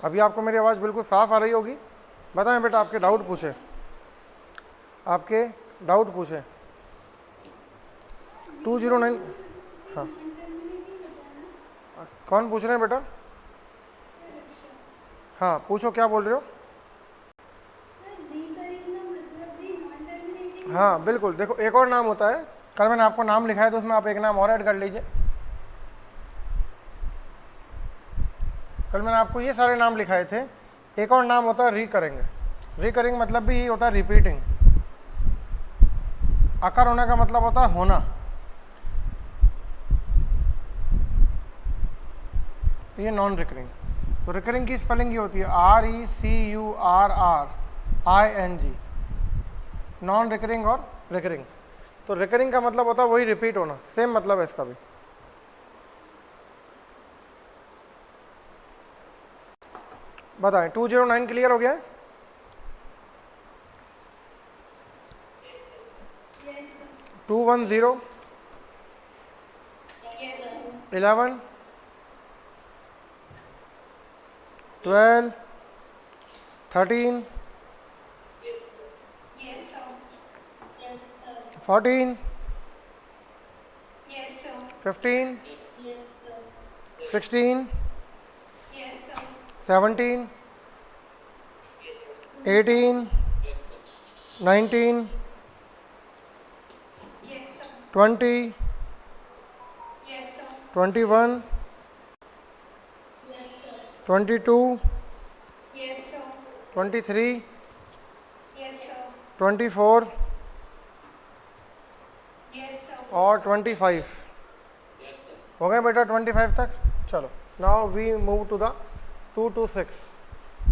अभी आपको मेरी आवाज़ बिल्कुल साफ आ रही होगी। बताएं बेटा, आपके डाउट पूछे, आपके डाउट पूछे। 209। हाँ, कौन पूछ रहे हैं बेटा? हाँ पूछो, क्या बोल रहे हो? हाँ बिल्कुल, देखो एक और नाम होता है, कल मैंने आपको नाम लिखा है तो उसमें आप एक नाम और ऐड कर लीजिए। कल मैंने आपको ये सारे नाम लिखाए थे। एक और नाम होता है रिकरिंग। रिकरिंग मतलब भी यही होता है रिपीटिंग। आकार होने का मतलब होता है होना। ये नॉन रिकरिंग। तो रिकरिंग की स्पेलिंग ये होती है RECURRING। नॉन रिकरिंग और रिकरिंग। तो रिकरिंग का मतलब होता है वही रिपीट होना, सेम मतलब है इसका भी। बताएं, 209 क्लियर हो गया है? Yes, 210, 11, 12, 13, yes, sir. Yes, sir. 14, Yes, sir. 15, Yes, sir. 16, Yes, sir. 17, 18, 19, Yes, sir. 20, Yes, sir. 21, Yes, sir. 22, Yes, sir. 23, Yes, sir. 24 Yes, sir. और 25। हो गए बेटा 25 तक? चलो, now we move to the 2 to 6।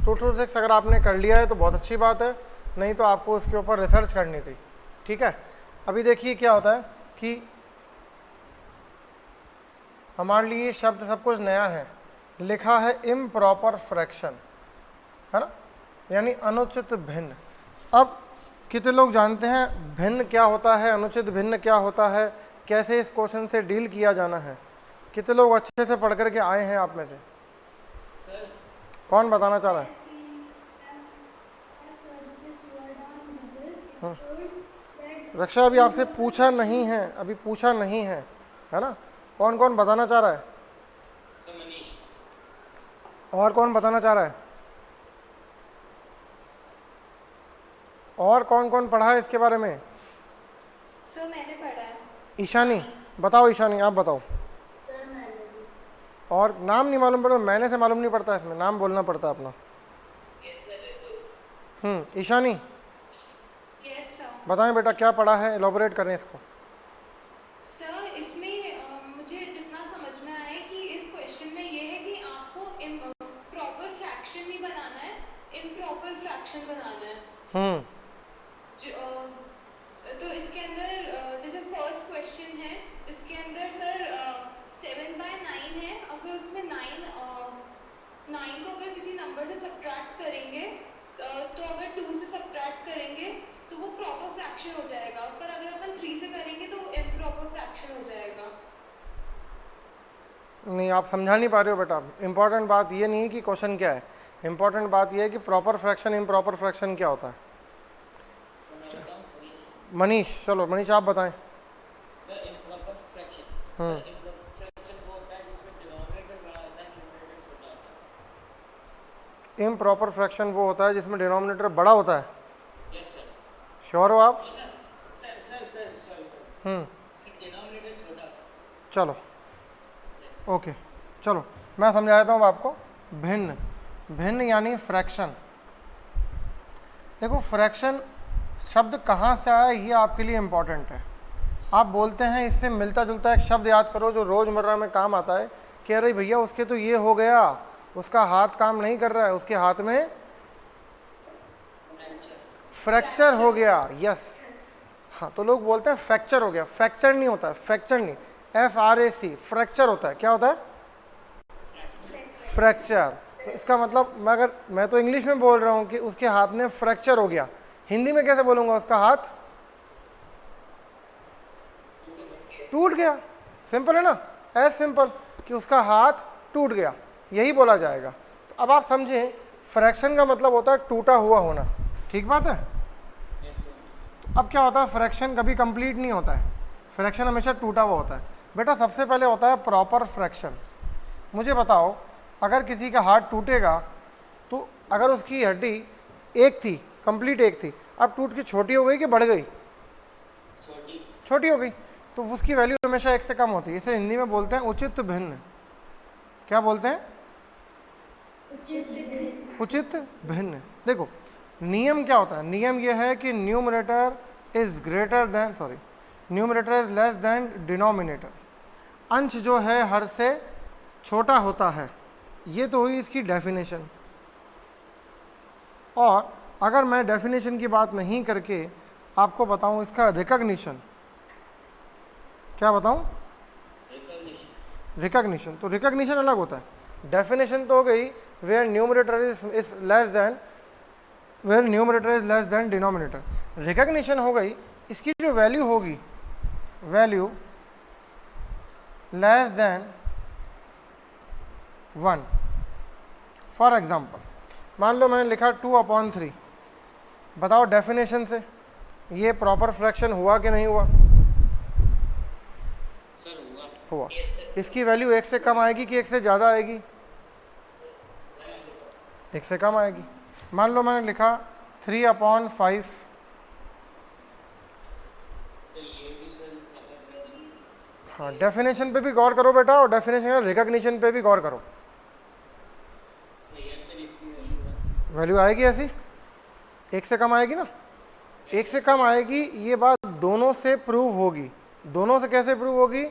2 to 6 अगर आपने कर लिया है तो बहुत अच्छी बात है, नहीं तो आपको उसके ऊपर रिसर्च करनी थी। ठीक है, अभी देखिए क्या होता है कि हमारे लिए शब्द सब कुछ नया है। लिखा है इम्प्रॉपर फ्रैक्शन, है ना, यानी अनुचित भिन्न। अब कितने लोग जानते हैं भिन्न क्या होता है, अनुचित भिन्न क्या होता है, कैसे इस क्वेश्चन से डील किया जाना है? कितने लोग अच्छे से पढ़ करके आए हैं आप में से? कौन बताना चाह रहा है? हाँ। रक्षा अभी आपसे पूछा नहीं है, अभी पूछा नहीं है ना? कौन कौन बताना चाह रहा है? और कौन बताना चाह रहा है? और कौन कौन पढ़ा है इसके बारे में? सर मैंने पढ़ा है। ईशानी बताओ, ईशानी आप बताओ। सर मैंने भी। और नाम नहीं मालूम पड़ता? मैंने से मालूम नहीं पड़ता, इसमें नाम बोलना पड़ता है अपना। Ishani yes sir. बताएं बेटा क्या पढ़ा है, एलोबरेट करें इसको। सर इसमें मुझे जितना समझ में आया है कि इस क्वेश्चन में ये है कि आपको प्रॉपर फ्रैक्शन नहीं बनाना है, इम्प्रॉपर फ्रैक्शन बनाना है। तो इसके अंदर जैसे फर्स्ट क्वेश्चन है, इसके अंदर सर 7/9 है। अगर उसमें 9 को अगर किसी नंबर से सब्ट्रैक्ट करेंगे तो अगर 2 से सब्ट्रैक्ट करेंगे तो वो प्रॉपर फ्रैक्शन हो जाएगा, पर अगर अपन 3 से करेंगे तो वो इम्प्रॉपर फ्रैक्शन हो जाएगा। नहीं, आप समझा नहीं पा रहे हो बेटा। इंपॉर्टेंट बात ये नहीं है कि क्वेश्चन क्या है, इंपॉर्टेंट बात ये है कि प्रॉपर फ्रैक्शन इम्प्रॉपर फ्रैक्शन क्या होता है। मनीष, चलो मनीष आप बताएं। इम्प्रॉपर फ्रैक्शन वो होता है जिसमें डिनोमिनेटर बड़ा होता है। श्योर हो आप? चलो ओके, चलो मैं समझा देता हूँ आपको। भिन्न, भिन्न यानी फ्रैक्शन। देखो फ्रैक्शन शब्द कहाँ से आया ये आपके लिए इम्पॉर्टेंट है। आप बोलते हैं इससे मिलता जुलता एक शब्द याद करो जो रोज़मर्रा में काम आता है कि अरे भैया उसके तो ये हो गया, उसका हाथ काम नहीं कर रहा है, उसके हाथ में फ्रैक्चर हो गया। यस, हाँ, तो लोग बोलते हैं फ्रैक्चर हो गया। फ्रैक्चर नहीं होता है, फ्रैक्चर नहीं, FRAC, फ्रैक्चर होता है। क्या होता है? फ्रैक्चर। तो इसका मतलब मैं तो इंग्लिश में बोल रहा हूँ कि उसके हाथ में फ्रैक्चर हो गया, हिंदी में कैसे बोलूँगा? उसका हाथ टूट गया। सिंपल है ना, एज सिंपल कि उसका हाथ टूट गया, यही बोला जाएगा। तो अब आप समझें, फ्रैक्शन का मतलब होता है टूटा हुआ होना, ठीक बात है। तो अब क्या होता है, फ्रैक्शन कभी कंप्लीट नहीं होता है, फ्रैक्शन हमेशा टूटा हुआ होता है। बेटा सबसे पहले होता है प्रॉपर फ्रैक्शन। मुझे बताओ, अगर किसी का हाथ टूटेगा तो अगर उसकी हड्डी एक थी, कंप्लीट एक थी, अब टूट के छोटी हो गई कि बढ़ गई? छोटी हो गई, तो उसकी वैल्यू हमेशा एक से कम होती है। इसे हिंदी में बोलते हैं उचित भिन्न। क्या बोलते हैं? उचित भिन्न। देखो नियम क्या होता है, नियम यह है कि numerator is greater than, sorry, numerator is less than denominator. अंश जो है हर से छोटा होता है, ये तो हुई इसकी डेफिनेशन। और अगर मैं डेफिनेशन की बात नहीं करके आपको बताऊं इसका रिकॉग्निशन, क्या बताऊं? रिकॉग्निशन। तो रिकॉग्निशन अलग होता है। डेफिनेशन तो हो गई where numerator is less than, where numerator is less than denominator. Recognition हो गई इसकी जो वैल्यू होगी, value less than 1। For example मान लो मैंने लिखा 2/3, बताओ डेफिनेशन से ये प्रॉपर फ्रैक्शन हुआ कि नहीं हुआ? हुआ। इसकी वैल्यू एक से कम आएगी कि एक से ज़्यादा आएगी? एक से कम आएगी। मान लो मैंने लिखा 3/5, हाँ डेफिनेशन पे भी गौर करो बेटा, और डेफिनेशन रिकॉग्निशन पे भी गौर करो। वैल्यू आएगी ऐसी, एक से कम आएगी ना, एक से कम आएगी। ये बात दोनों से प्रूव होगी। दोनों से कैसे प्रूव होगी?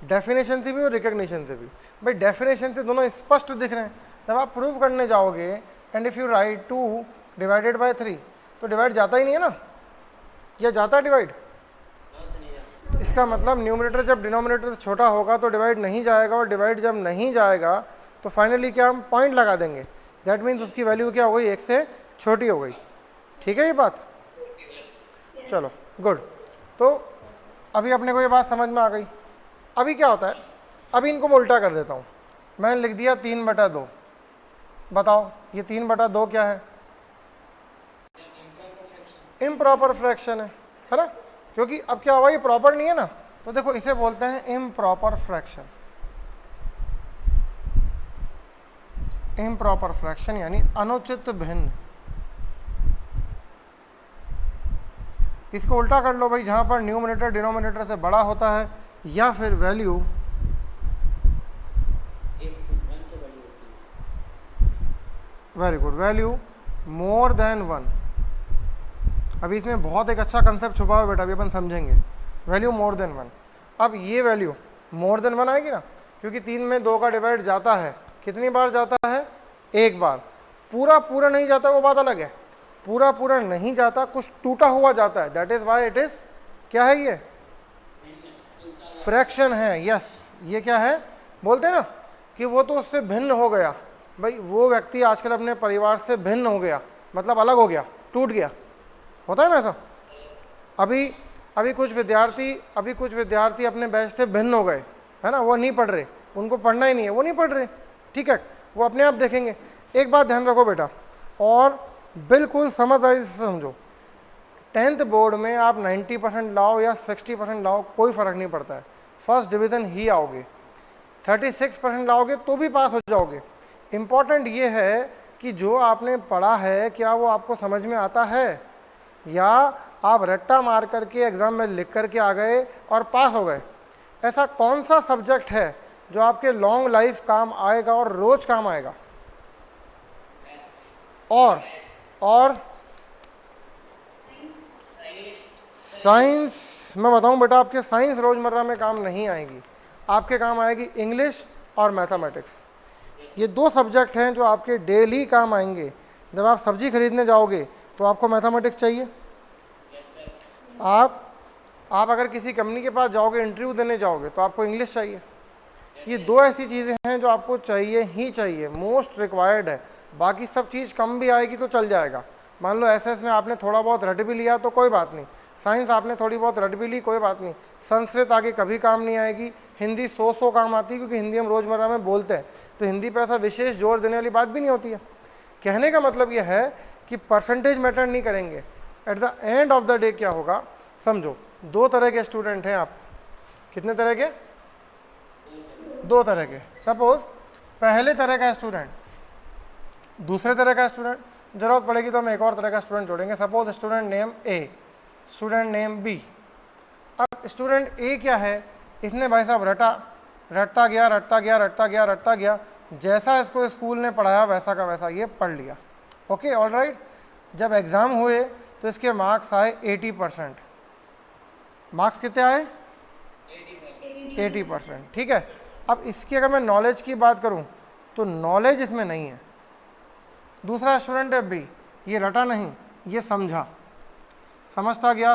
डेफिनेशन से भी और रिकॉग्निशन से भी। भाई डेफिनेशन से दोनों स्पष्ट दिख रहे हैं, जब आप प्रूव करने जाओगे and if you right 2 divided by 3 तो डिवाइड जाता ही नहीं है ना, या जाता है डिवाइड? तो इसका मतलब न्यूमरेटर जब डिनोमिनेटर से छोटा होगा तो डिवाइड नहीं जाएगा, और डिवाइड जब नहीं जाएगा तो फाइनली क्या हम पॉइंट लगा देंगे, दैट मीन्स उसकी वैल्यू क्या हो गई? एक से छोटी हो गई। ठीक है ये बात? चलो गुड। तो अभी अपने को ये बात समझ में आ गई। अभी क्या होता है, अभी इनको मैं उल्टा कर देता हूँ। मैंने लिख दिया 3/2, बताओ ये 3/2 क्या है? इम्प्रॉपर फ्रैक्शन है ना, क्योंकि अब क्या हुआ, ये प्रॉपर नहीं है ना, तो देखो इसे बोलते हैं इम्प्रॉपर फ्रैक्शन। इम्प्रॉपर फ्रैक्शन यानी अनुचित भिन्न। इसको उल्टा कर लो भाई, जहां पर न्यूमरेटर डिनोमिनेटर से बड़ा होता है या फिर value very good, value more than 1। अभी इसमें बहुत एक अच्छा कंसेप्ट छुपा हुआ है बेटा, अभी अपन समझेंगे। Value more than 1। अब ये वैल्यू मोर देन 1 आएगी ना, क्योंकि 3 में 2 का डिवाइड जाता है, कितनी बार जाता है? एक बार। पूरा पूरा नहीं जाता वो बात अलग है, पूरा पूरा नहीं जाता, कुछ टूटा हुआ जाता है, that is why it is, क्या है ये? फ्रैक्शन है। यस, ये क्या है? बोलते हैं ना कि वो तो उससे भिन्न हो गया। भाई वो व्यक्ति आजकल अपने परिवार से भिन्न हो गया, मतलब अलग हो गया, टूट गया। होता है ना ऐसा? अभी कुछ विद्यार्थी अपने बैच से भिन्न हो गए, है ना, वो नहीं पढ़ रहे, उनको पढ़ना ही नहीं है, वो नहीं पढ़ रहे, ठीक है, वो अपने आप देखेंगे। एक बात ध्यान रखो बेटा, और बिल्कुल समझदारी से समझो, 10th बोर्ड में आप 90% लाओ या 60% लाओ, कोई फ़र्क नहीं पड़ता है, फर्स्ट डिवीज़न ही आओगे। 36% लाओगे तो भी पास हो जाओगे। इम्पॉर्टेंट ये है कि जो आपने पढ़ा है क्या वो आपको समझ में आता है, या आप रट्टा मार करके एग्ज़ाम में लिख करके आ गए और पास हो गए। ऐसा कौन सा सब्जेक्ट है जो आपके लॉन्ग लाइफ काम आएगा और रोज़ काम आएगा? और साइंस। मैं बताऊं बेटा, आपके साइंस रोज़मर्रा में काम नहीं आएगी, आपके काम आएगी इंग्लिश और मैथमेटिक्स। ये 2 सब्जेक्ट हैं जो आपके डेली काम आएंगे। जब आप सब्जी खरीदने जाओगे तो आपको मैथमेटिक्स चाहिए। आप अगर किसी कंपनी के पास जाओगे, इंटरव्यू देने जाओगे, तो आपको इंग्लिश चाहिए। ये 2 ऐसी चीज़ें हैं जो आपको चाहिए ही चाहिए, मोस्ट रिक्वायर्ड है। बाकी सब चीज़ कम भी आएगी तो चल जाएगा। मान लो एसएस में आपने थोड़ा बहुत रट भी लिया तो कोई बात नहीं, साइंस आपने थोड़ी बहुत रट भी ली, कोई बात नहीं, संस्कृत आगे कभी काम नहीं आएगी, हिंदी 100 काम आती है, क्योंकि हिंदी हम रोज़मर्रा में बोलते हैं। तो हिंदी पे ऐसा विशेष जोर देने वाली बात भी नहीं होती है। कहने का मतलब यह है कि परसेंटेज मैटर नहीं करेंगे, at the end of the day क्या होगा, समझो 2 तरह के स्टूडेंट हैं आप। कितने तरह के? 2 तरह के। सपोज पहले तरह का स्टूडेंट, दूसरे तरह का स्टूडेंट, जरूरत पड़ेगी तो हम एक और तरह का स्टूडेंट जोड़ेंगे। सपोज स्टूडेंट नेम ए, स्टूडेंट नेम बी। अब स्टूडेंट ए क्या है, इसने भाई साहब रटता गया, जैसा इसको स्कूल ने पढ़ाया वैसा का वैसा ये पढ़ लिया। Okay, all right. जब एग्ज़ाम हुए तो इसके मार्क्स आए 80%। मार्क्स कितने आए? 80%। ठीक है। अब इसकी अगर मैं नॉलेज की बात करूं तो नॉलेज इसमें नहीं है। दूसरा स्टूडेंट है बी, ये रटा नहीं, ये समझता गया।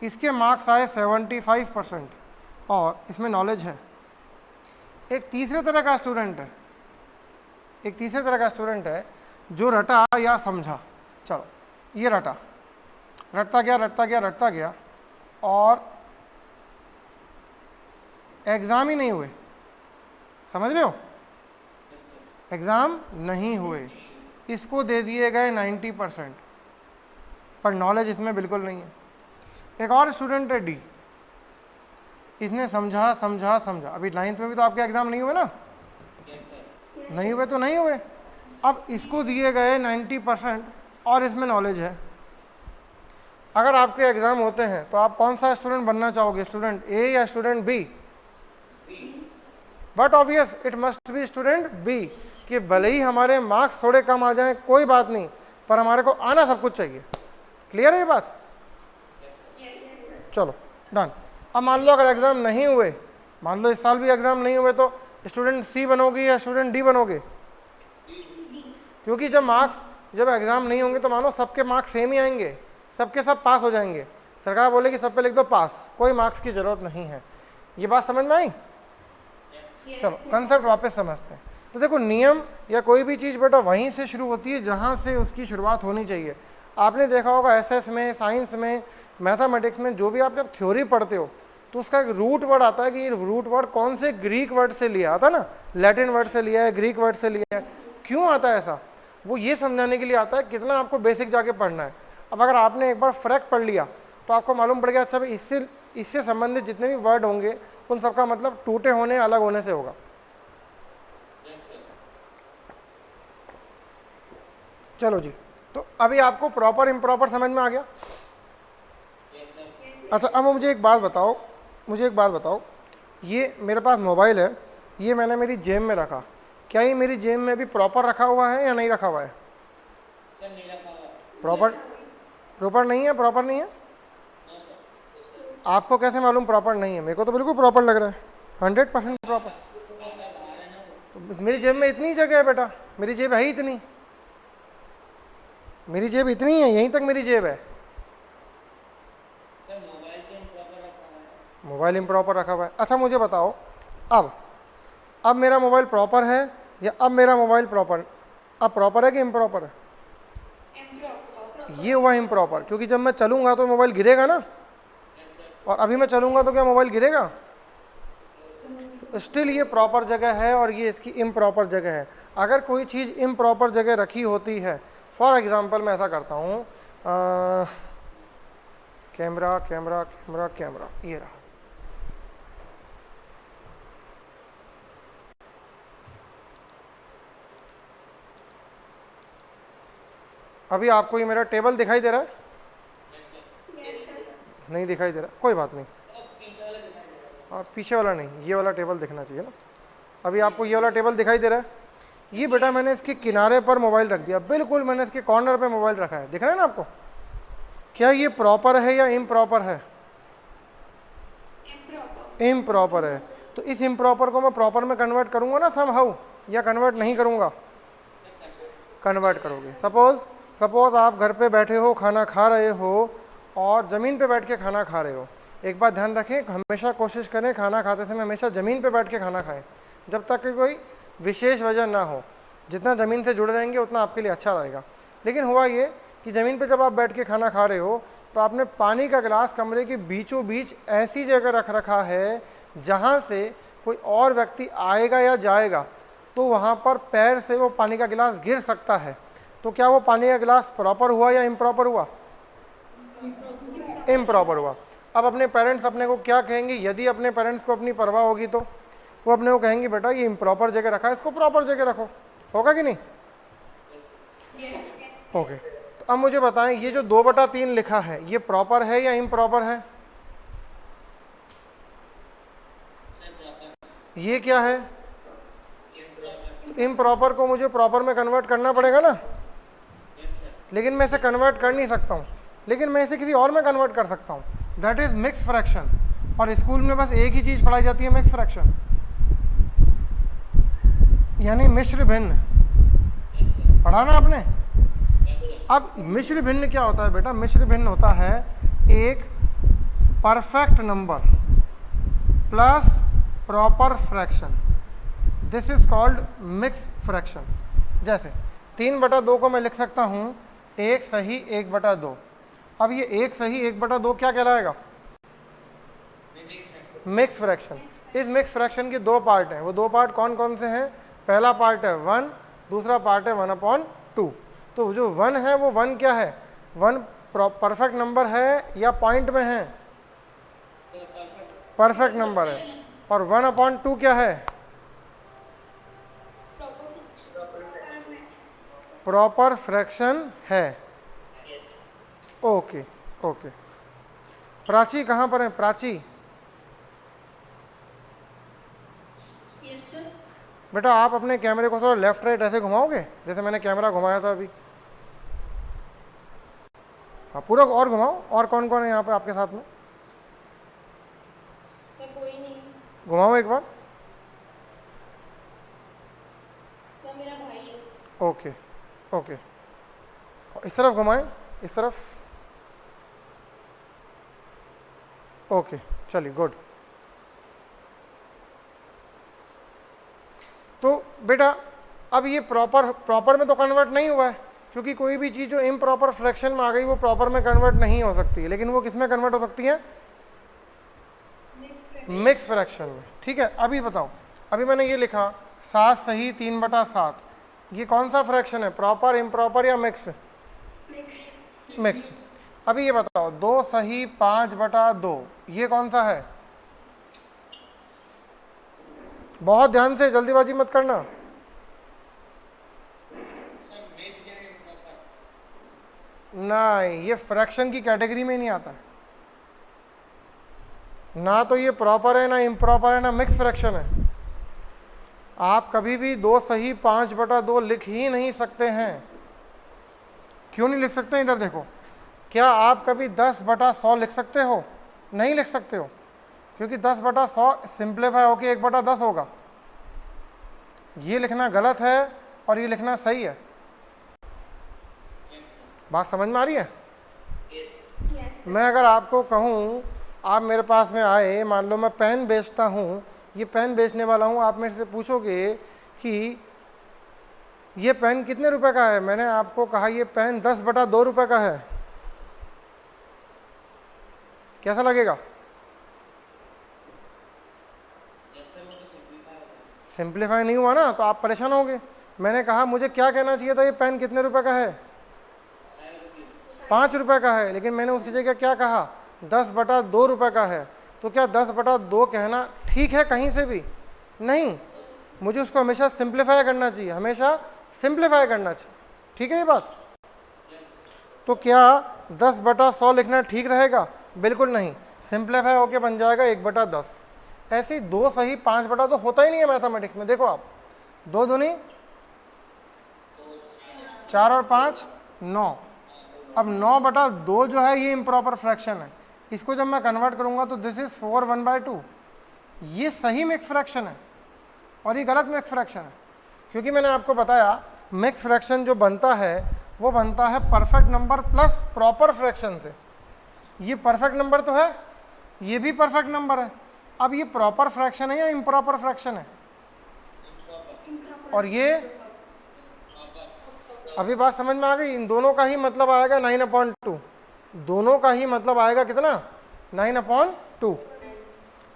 इसके मार्क्स आए 75% और इसमें नॉलेज है। एक तीसरे तरह का स्टूडेंट है जो रटा या समझा। चलो, ये रटता गया और एग्ज़ाम ही नहीं हुए। समझ रहे हो? एग्ज़ाम नहीं हुए, इसको दे दिए गए 90%, पर नॉलेज इसमें बिल्कुल नहीं है। एक और स्टूडेंट है डी, इसने समझा। अभी 9th में भी तो आपके एग्ज़ाम नहीं हुए ना? नहीं हुए तो नहीं हुए। अब इसको दिए गए 90% और इसमें नॉलेज है। अगर आपके एग्ज़ाम होते हैं तो आप कौन सा स्टूडेंट बनना चाहोगे, स्टूडेंट ए या student B? But obvious it must be student B, कि भले ही हमारे मार्क्स थोड़े कम आ जाएं कोई बात नहीं, पर हमारे को आना सब कुछ चाहिए। क्लियर है ये बात? चलो डन। अब मान लो अगर एग्ज़ाम नहीं हुए, मान लो इस साल भी एग्ज़ाम नहीं हुए, तो स्टूडेंट सी बनोगे या स्टूडेंट डी बनोगे? क्योंकि जब एग्ज़ाम नहीं होंगे तो मानो सबके मार्क्स सेम ही आएंगे, सबके सब पास हो जाएंगे। सरकार बोलेगी सब पे लिख दो पास, कोई मार्क्स की ज़रूरत नहीं है। ये बात समझ में आई? चलो कंसेप्ट वापस समझते हैं। तो देखो, नियम या कोई भी चीज़ बेटा वहीं से शुरू होती है जहाँ से उसकी शुरुआत होनी चाहिए। आपने देखा होगा एसएस में, साइंस में, मैथमेटिक्स में, जो भी आप जब थ्योरी पढ़ते हो तो उसका एक रूट वर्ड आता है कि ये रूट वर्ड कौन से ग्रीक वर्ड से लिया आता ना, लैटिन वर्ड से लिया है, ग्रीक वर्ड से लिया है। क्यों आता है ऐसा? वो ये समझाने के लिए आता है कितना आपको बेसिक जाके पढ़ना है। अब अगर आपने एक बार फ्रैक पढ़ लिया तो आपको मालूम पड़ गया, अच्छा भाई इससे संबंधित जितने भी वर्ड होंगे उन सबका मतलब टूटे होने, अलग होने से होगा। चलो जी, तो अभी आपको प्रॉपर इम्प्रॉपर समझ में आ गया? अच्छा, अब मुझे एक बात बताओ, ये मेरे पास मोबाइल है, ये मैंने मेरी जेब में रखा, क्या ये मेरी जेब में भी प्रॉपर रखा हुआ है या नहीं रखा हुआ है? सर नहीं रखा हुआ है। प्रॉपर नहीं है? प्रॉपर नहीं है? आपको कैसे मालूम प्रॉपर नहीं है? मेरे को तो बिल्कुल प्रॉपर लग रहा है, 100% प्रॉपर। तो मेरी जेब में इतनी जगह है बेटा, मेरी जेब है ही इतनी, मेरी जेब इतनी है, यहीं तक मेरी जेब है। सर मोबाइल तो इम्प्रॉपर रखा हुआ है। मोबाइल इम्प्रॉपर रखा हुआ है। अच्छा मुझे बताओ, अब मेरा मोबाइल प्रॉपर है या अब मेरा मोबाइल प्रॉपर, अब प्रॉपर है कि इम्प्रॉपर है? ये हुआ इम्प्रॉपर, क्योंकि जब मैं चलूंगा तो मोबाइल गिरेगा ना, और अभी मैं चलूंगा तो क्या मोबाइल गिरेगा? स्टिल ये प्रॉपर जगह है और ये इसकी इम्प्रॉपर जगह है। अगर कोई चीज़ इम्प्रॉपर जगह रखी होती है, फॉर एग्जांपल मैं ऐसा करता हूँ, कैमरा कैमरा कैमरा कैमरा, ये रहा, अभी आपको ये मेरा टेबल दिखाई दे रहा है? नहीं दिखाई दे रहा, कोई बात नहीं, पीछे वाला नहीं, ये वाला टेबल दिखना चाहिए ना। अभी आपको ये वाला टेबल दिखाई दे रहा है? ये बेटा मैंने इसके किनारे पर मोबाइल रख दिया, बिल्कुल मैंने इसके कॉर्नर पे मोबाइल रखा है, दिख रहा है ना आपको? क्या ये प्रॉपर है या इम्प्रॉपर है? इम्प्रॉपर है। तो इस इम्प्रॉपर को मैं प्रॉपर में कन्वर्ट करूंगा ना समहाउ, या कन्वर्ट नहीं करूंगा? कन्वर्ट करोगे। सपोज आप घर पे बैठे हो, खाना खा रहे हो और ज़मीन पे बैठ के खाना खा रहे हो। एक बात ध्यान रखें, हमेशा कोशिश करें खाना खाते समय हमेशा ज़मीन पे बैठ के खाना खाएं, जब तक कि कोई विशेष वजह ना हो। जितना ज़मीन से जुड़े रहेंगे उतना आपके लिए अच्छा रहेगा। लेकिन हुआ ये कि ज़मीन पे जब आप बैठ के खाना खा रहे हो तो आपने पानी का गिलास कमरे के बीचों बीच ऐसी जगह रख रखा है जहाँ से कोई और व्यक्ति आएगा या जाएगा तो वहाँ पर पैर से वो पानी का गिलास गिर सकता है, तो क्या वो पानी का गिलास प्रॉपर हुआ या इम्प्रॉपर हुआ? इम्प्रॉपर हुआ। अब अपने पेरेंट्स अपने को क्या कहेंगे? यदि अपने पेरेंट्स को अपनी परवाह होगी तो वो अपने को कहेंगे बेटा ये इम्प्रॉपर जगह रखा है, इसको प्रॉपर जगह रखो, होगा कि नहीं? ओके, तो अब मुझे बताएं ये जो 2/3 लिखा है ये प्रॉपर है या इम्प्रॉपर है? ये क्या है? इम्प्रॉपर को मुझे प्रॉपर में कन्वर्ट करना पड़ेगा ना, लेकिन मैं इसे कन्वर्ट कर नहीं सकता हूँ, लेकिन मैं इसे किसी और में कन्वर्ट कर सकता हूँ, दैट इज मिक्स फ्रैक्शन। और स्कूल में बस एक ही चीज पढ़ाई जाती है, मिक्स फ्रैक्शन, यानी मिश्र भिन्न। पढ़ा ना आपने? अब मिश्र भिन्न क्या होता है बेटा? मिश्र भिन्न होता है एक perfect number plus proper fraction, this is called mix fraction. जैसे 3/2 को मैं लिख सकता हूँ 1 सही 1/2। अब ये 1 सही 1/2 क्या कहलाएगा? Mix fraction. इस मिक्स फ्रैक्शन के 2 पार्ट हैं, वो 2 पार्ट कौन कौन से हैं? पहला पार्ट है 1, दूसरा पार्ट है 1/2। तो जो 1 है वो 1 क्या है? 1 परफेक्ट नंबर है या पॉइंट में है? परफेक्ट नंबर है। और 1/2 क्या है? प्रॉपर फ्रैक्शन है। Okay okay. प्राची कहाँ पर है? प्राची बेटा आप अपने कैमरे को थोड़ा लेफ्ट राइट ऐसे घुमाओगे जैसे मैंने कैमरा घुमाया था अभी। हाँ पूरा और घुमाओ। और कौन कौन है यहाँ पे आपके साथ में? कोई नहीं। घुमाओ एक बार। वो मेरा भाई है। ओके ओके, इस तरफ घुमाएं, इस तरफ। ओके चलिए गुड। तो बेटा अब ये प्रॉपर में तो कन्वर्ट नहीं हुआ है, क्योंकि कोई भी चीज़ जो इम्प्रॉपर फ्रैक्शन में आ गई वो प्रॉपर में कन्वर्ट नहीं हो सकती है, लेकिन वो किस में कन्वर्ट हो सकती है? मिक्स फ्रैक्शन में। ठीक है, अभी बताओ, अभी मैंने ये लिखा 7 सही 3/7, ये कौन सा फ्रैक्शन है? प्रॉपर, इम्प्रॉपर या मिक्स? मिक्स। अभी ये बताओ 2 सही 5/2, ये कौन सा है? बहुत ध्यान से, जल्दीबाजी मत करना। नहीं, ये फ्रैक्शन की कैटेगरी में नहीं आता, ना तो ये प्रॉपर है, ना इम्प्रॉपर है, ना मिक्स फ्रैक्शन है। आप कभी भी 2 सही 5/2 लिख ही नहीं सकते हैं। क्यों नहीं लिख सकते? इधर देखो, क्या आप कभी 10/100 लिख सकते हो? नहीं लिख सकते हो, क्योंकि 10/100 सिंप्लीफाई होके 1/10 होगा। ये लिखना गलत है और ये लिखना सही है। बात समझ में आ रही है? मैं अगर आपको कहूँ, आप मेरे पास में आए, मान लो मैं पेन बेचता हूँ, ये पेन बेचने वाला हूँ, आप मेरे से पूछोगे कि ये पेन कितने रुपए का है? मैंने आपको कहा ये पेन 10/2 रुपए का है, कैसा लगेगा? सिंप्लीफाई नहीं हुआ ना, तो आप परेशान होगे। मैंने कहा मुझे क्या कहना चाहिए था, ये पेन कितने रुपए का है? 5 रुपए का है, लेकिन मैंने उसकी जगह क्या कहा? 10/2 रुपए का है। तो क्या 10/2 कहना ठीक है कहीं से भी? नहीं, मुझे उसको हमेशा सिंप्लीफाई करना चाहिए, हमेशा सिंप्लीफाई करना चाहिए। ठीक है ये बात? तो क्या 10/100 लिखना ठीक रहेगा? बिल्कुल नहीं, सिंप्लीफाई होके बन जाएगा 1/10। ऐसे ही 2 सही 5/2 होता ही नहीं है मैथमेटिक्स में। देखो आप, 2 दूनी 4 और 5 9। अब 9/2 जो है ये इम्प्रॉपर फ्रैक्शन है, इसको जब मैं कन्वर्ट करूंगा तो दिस इज 4 1/2। ये सही मिक्स फ्रैक्शन है और ये गलत मिक्स फ्रैक्शन है, क्योंकि मैंने आपको बताया मिक्स फ्रैक्शन जो बनता है वो बनता है perfect number plus proper fraction से। ये परफेक्ट नंबर तो है, ये भी परफेक्ट नंबर है। अब ये प्रॉपर फ्रैक्शन है या इम्प्रॉपर फ्रैक्शन है? और ये अभी बात समझ में आ गई? इन दोनों का ही मतलब आएगा 9/2। दोनों का ही मतलब आएगा कितना? 9/2।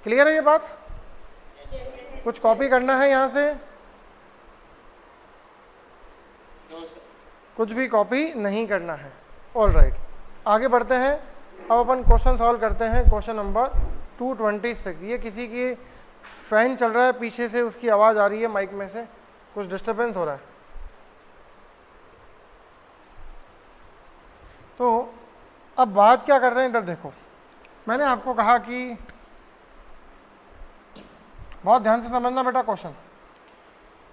क्लियर है ये बात? कुछ कॉपी करना है यहाँ से? No sir. कुछ भी कॉपी नहीं करना है। ऑल राइट, आगे बढ़ते हैं। अब अपन क्वेश्चन सॉल्व करते हैं। Question number 226। ये किसी की फैन चल रहा है पीछे से, उसकी आवाज़ आ रही है माइक में से, कुछ डिस्टरबेंस हो रहा है। तो अब बात क्या कर रहे हैं, इधर देखो। मैंने आपको कहा कि बहुत ध्यान से समझना बेटा क्वेश्चन,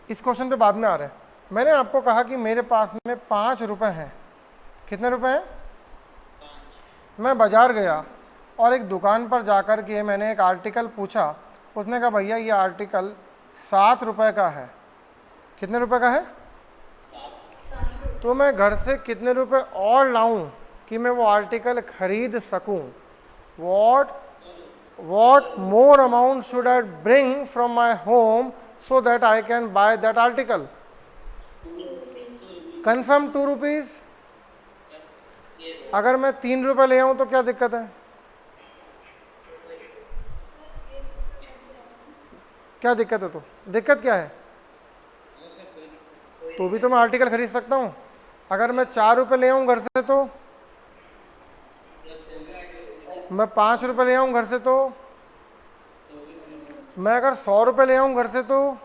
इस क्वेश्चन पे बाद में आ रहे हैं। मैंने आपको कहा कि मेरे पास में 5 रुपए हैं। कितने रुपए हैं? 5। मैं बाजार गया और एक दुकान पर जाकर के मैंने एक आर्टिकल पूछा। उसने कहा भैया ये आर्टिकल 7 रुपए का है। कितने रुपए का है? तो मैं घर से कितने रुपए और लाऊं कि मैं वो आर्टिकल खरीद सकूं? What more amount should I bring from my home so that I can buy that article? Confirm 2 rupees? अगर मैं 3 रुपए ले आऊं तो क्या दिक्कत है? क्या दिक्कत है? तो दिक्कत क्या है? तो भी तो मैं आर्टिकल खरीद सकता हूं। अगर मैं 4 रुपए ले आऊं घर से तो, मैं 5 रुपए ले आऊं घर से तो, मैं अगर 100 रुपए ले आऊं घर से तो,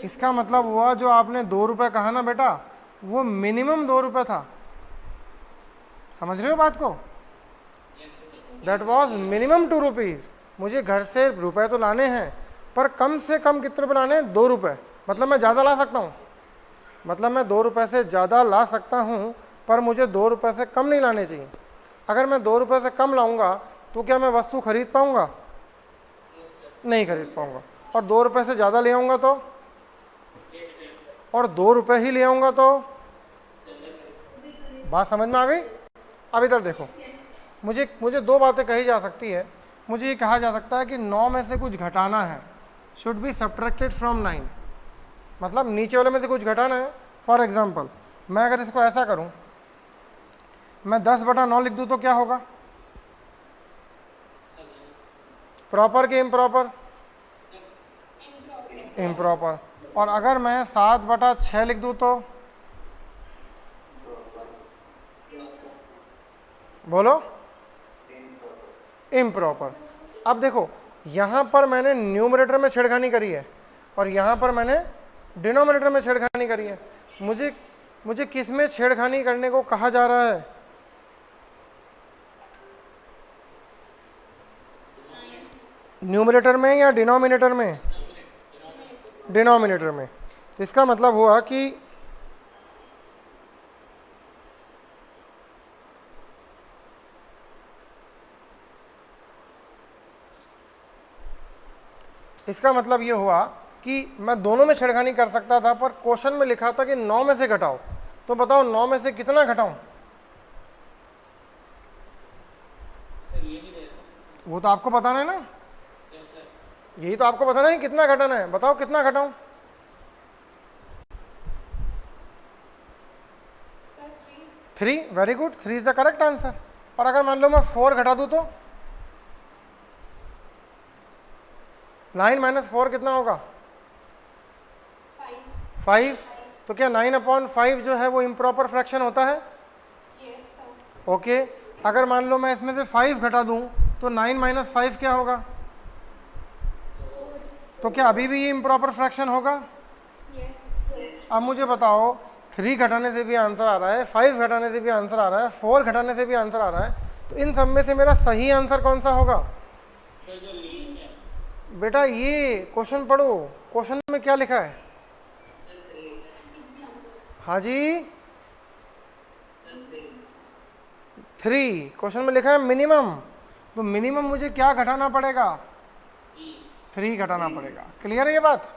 इसका मतलब हुआ जो आपने 2 रुपए कहा ना बेटा, वो मिनिमम 2 रुपए था। समझ रहे हो बात को? That was minimum 2 rupees. मुझे घर से रुपए तो लाने हैं, पर कम से कम कितने रुपए लाने हैं? 2 रुपए। मतलब मैं ज़्यादा ला सकता हूँ, मतलब मैं 2 रुपए से ज़्यादा ला सकता हूँ, पर मुझे 2 रुपए से कम नहीं लाने चाहिए। अगर मैं 2 रुपए से कम लाऊंगा तो क्या मैं वस्तु खरीद पाऊंगा? नहीं खरीद पाऊंगा। और 2 रुपए से ज़्यादा ले आऊंगा तो, और 2 रुपए ही ले आऊंगा तो, बात समझ में आ गई? अब इधर देखो, मुझे 2 बातें कही जा सकती है। मुझे ये कहा जा सकता है कि 9 में से कुछ घटाना है, शुड बी सब्ट्रैक्टेड फ्रॉम 9, मतलब नीचे वाले में से कुछ घटाना है। फॉर एग्जाम्पल, मैं अगर इसको ऐसा करूं, मैं 10/9 लिख दूं तो क्या होगा? प्रॉपर कि इम्प्रॉपर? इम्प्रॉपर। और अगर मैं 7/6 लिख दूं तो? बोलो, इम्प्रॉपर। अब देखो, यहां पर मैंने न्यूमरेटर में छेड़खानी करी है और यहां पर मैंने डिनोमिनेटर में छेड़खानी करी है। मुझे किस में छेड़खानी करने को कहा जा रहा है? न्यूमरेटर में या डिनोमिनेटर में? डिनोमिनेटर में। तो इसका मतलब हुआ कि इसका मतलब ये हुआ कि मैं दोनों में छेड़खानी कर सकता था, पर क्वेश्चन में लिखा था कि 9 में से घटाओ। तो बताओ 9 में से कितना घटाऊं? वो तो आपको बताना है ना, यही तो आपको बताना है कितना घटाना है। बताओ कितना घटाऊं? Sir 3। Very good, 3 is the correct answer. और अगर मान लो मैं 4 घटा दूं तो 9 - 4 कितना होगा? 5। तो क्या 9/5 जो है वो इम्प्रॉपर फ्रैक्शन होता है? Yes sir. ओके। अगर मान लो मैं इसमें से 5 घटा दूं तो 9 - 5 क्या होगा? तो क्या अभी भी ये इम्प्रॉपर फ्रैक्शन होगा? यस। अब मुझे बताओ, 3 घटाने से भी आंसर आ रहा है, 5 घटाने से भी आंसर आ रहा है, 4 घटाने से भी आंसर आ रहा है, तो इन सब में से मेरा सही आंसर कौन सा होगा? तो जो लीस्ट है बेटा ये क्वेश्चन पढ़ो, क्वेश्चन में क्या लिखा है? हाँ जी, 3। क्वेश्चन में लिखा है मिनिमम, तो मिनिमम मुझे क्या घटाना पड़ेगा? 3 घटाना पड़ेगा। क्लियर है ये बात?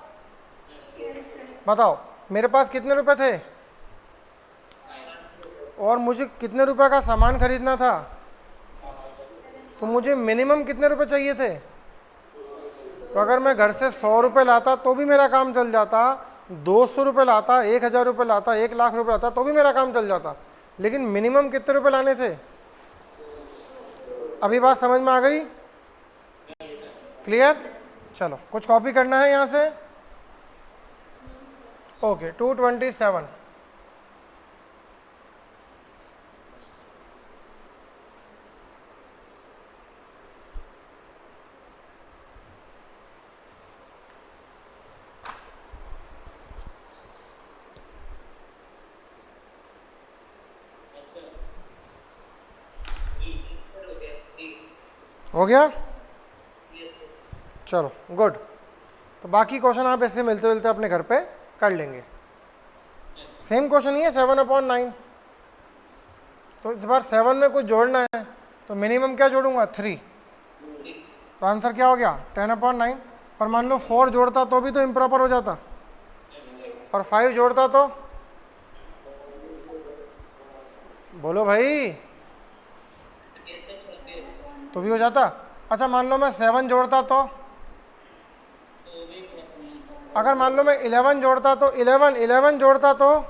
बताओ, मेरे पास कितने रुपए थे और मुझे कितने रुपए का सामान खरीदना था? तो मुझे मिनिमम कितने रुपए चाहिए थे? तो अगर मैं घर से 100 रुपये लाता तो भी मेरा काम चल जाता, 200 रुपये लाता, 1000 रुपये लाता, 1 लाख रुपये लाता तो भी मेरा काम चल जाता, लेकिन मिनिमम कितने रुपए लाने थे? अभी बात समझ में आ गई? क्लियर? चलो कुछ कॉपी करना है यहाँ से? ओके 227। हो गया? चलो गुड। तो बाकी क्वेश्चन आप ऐसे मिलते मिलते अपने घर पे कर लेंगे। सेम क्वेश्चन ही है 7/9। तो इस बार 7 में कुछ जोड़ना है तो मिनिमम क्या जोड़ूंगा? 3। तो आंसर क्या हो गया? 10/9। पर मान लो 4 जोड़ता तो भी तो इम्प्रॉपर हो जाता, और 5 जोड़ता तो? बोलो भाई, तो भी हो जाता। अच्छा मान लो मैं 7 जोड़ता तो? अगर मान लो मैं 11 जोड़ता तो? 11 जोड़ता तो?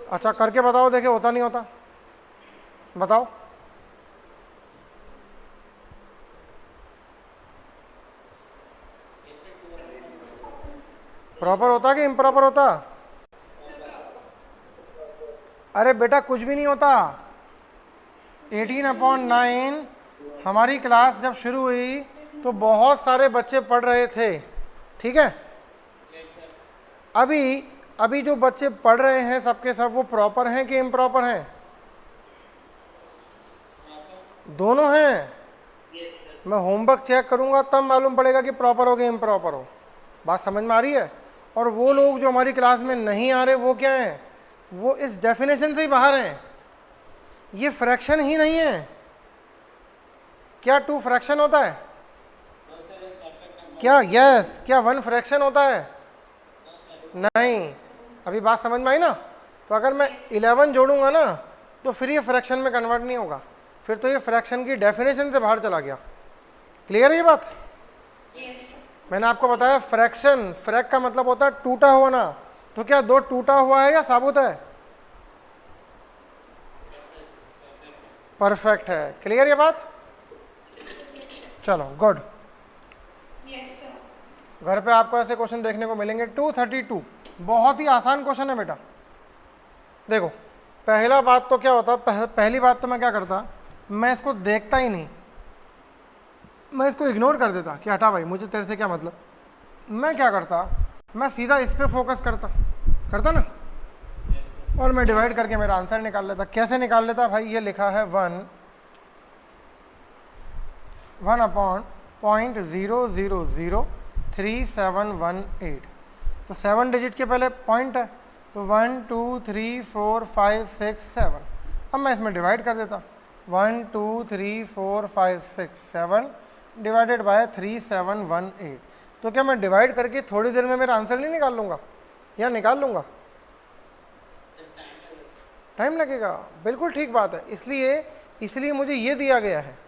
अच्छा करके बताओ, देखे होता नहीं होता, बताओ। प्रॉपर होता कि इम्प्रॉपर होता? अरे बेटा कुछ भी नहीं होता। 18/9 हमारी क्लास जब शुरू हुई तो बहुत सारे बच्चे पढ़ रहे थे, ठीक है? अभी जो बच्चे पढ़ रहे हैं सबके सब वो प्रॉपर हैं कि इम्प्रॉपर हैं? दोनों हैं। मैं होमवर्क चेक करूंगा तब मालूम पड़ेगा कि प्रॉपर हो कि इम्प्रॉपर हो। बात समझ में आ रही है? और वो लोग जो हमारी क्लास में नहीं आ रहे वो क्या हैं? वो इस डेफिनेशन से ही बाहर हैं। ये फ्रैक्शन ही नहीं है। क्या 2 फ्रैक्शन होता है? क्या यस? क्या 1 फ्रैक्शन होता है? नहीं। अभी बात समझ में आई ना? तो अगर मैं 11 जोड़ूंगा ना तो फिर ये फ्रैक्शन में कन्वर्ट नहीं होगा, फिर तो ये फ्रैक्शन की डेफिनेशन से बाहर चला गया। क्लियर है ये बात? मैंने आपको बताया फ्रैक्शन, फ्रैक का मतलब होता है टूटा हुआ ना। तो क्या 2 टूटा हुआ है या साबुत है? परफेक्ट है। क्लियर ये बात? चलो गुड। घर पे आपको ऐसे क्वेश्चन देखने को मिलेंगे। 232 बहुत ही आसान क्वेश्चन है बेटा। देखो पहला बात तो क्या होता, पहली बात तो मैं क्या करता, मैं इसको देखता ही नहीं, मैं इसको इग्नोर कर देता कि हटा भाई मुझे तेरे से क्या मतलब। मैं क्या करता, मैं सीधा इस पे फोकस करता ना, और मैं डिवाइड करके मेरा आंसर निकाल लेता। कैसे निकाल लेता भाई? ये लिखा है 1/0003718। तो 7 डिजिट के पहले पॉइंट है, तो 1 2 3 4 5 6 7। अब मैं इसमें डिवाइड कर देता, 1 2 3 4 5 6 7 डिवाइडेड बाय 3718। तो क्या मैं डिवाइड करके थोड़ी देर में मेरा आंसर नहीं निकाल लूँगा, या निकाल लूँगा? टाइम लगेगा। बिल्कुल ठीक बात है। इसलिए मुझे ये दिया गया है।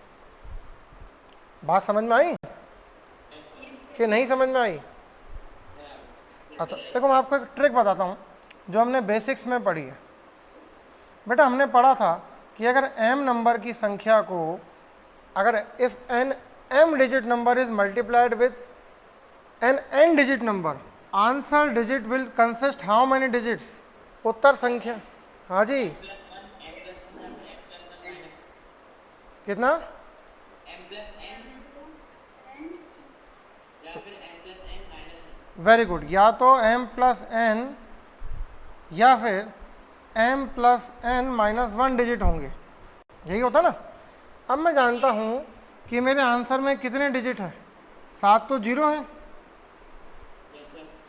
बात समझ में आई कि नहीं समझ में आई? अच्छा देखो मैं आपको एक ट्रिक बताता हूँ जो हमने बेसिक्स में पढ़ी है। बेटा हमने पढ़ा था कि अगर m नंबर की संख्या को, अगर if n m digit number is multiplied with n digit number, answer digit will consist how many digits? उत्तर संख्या। हाँ जी कितना? Very good. या तो m+n या फिर m+n-1 डिजिट होंगे, यही होता ना। अब मैं जानता हूँ कि मेरे आंसर में कितने डिजिट हैं? 7 तो 0 है,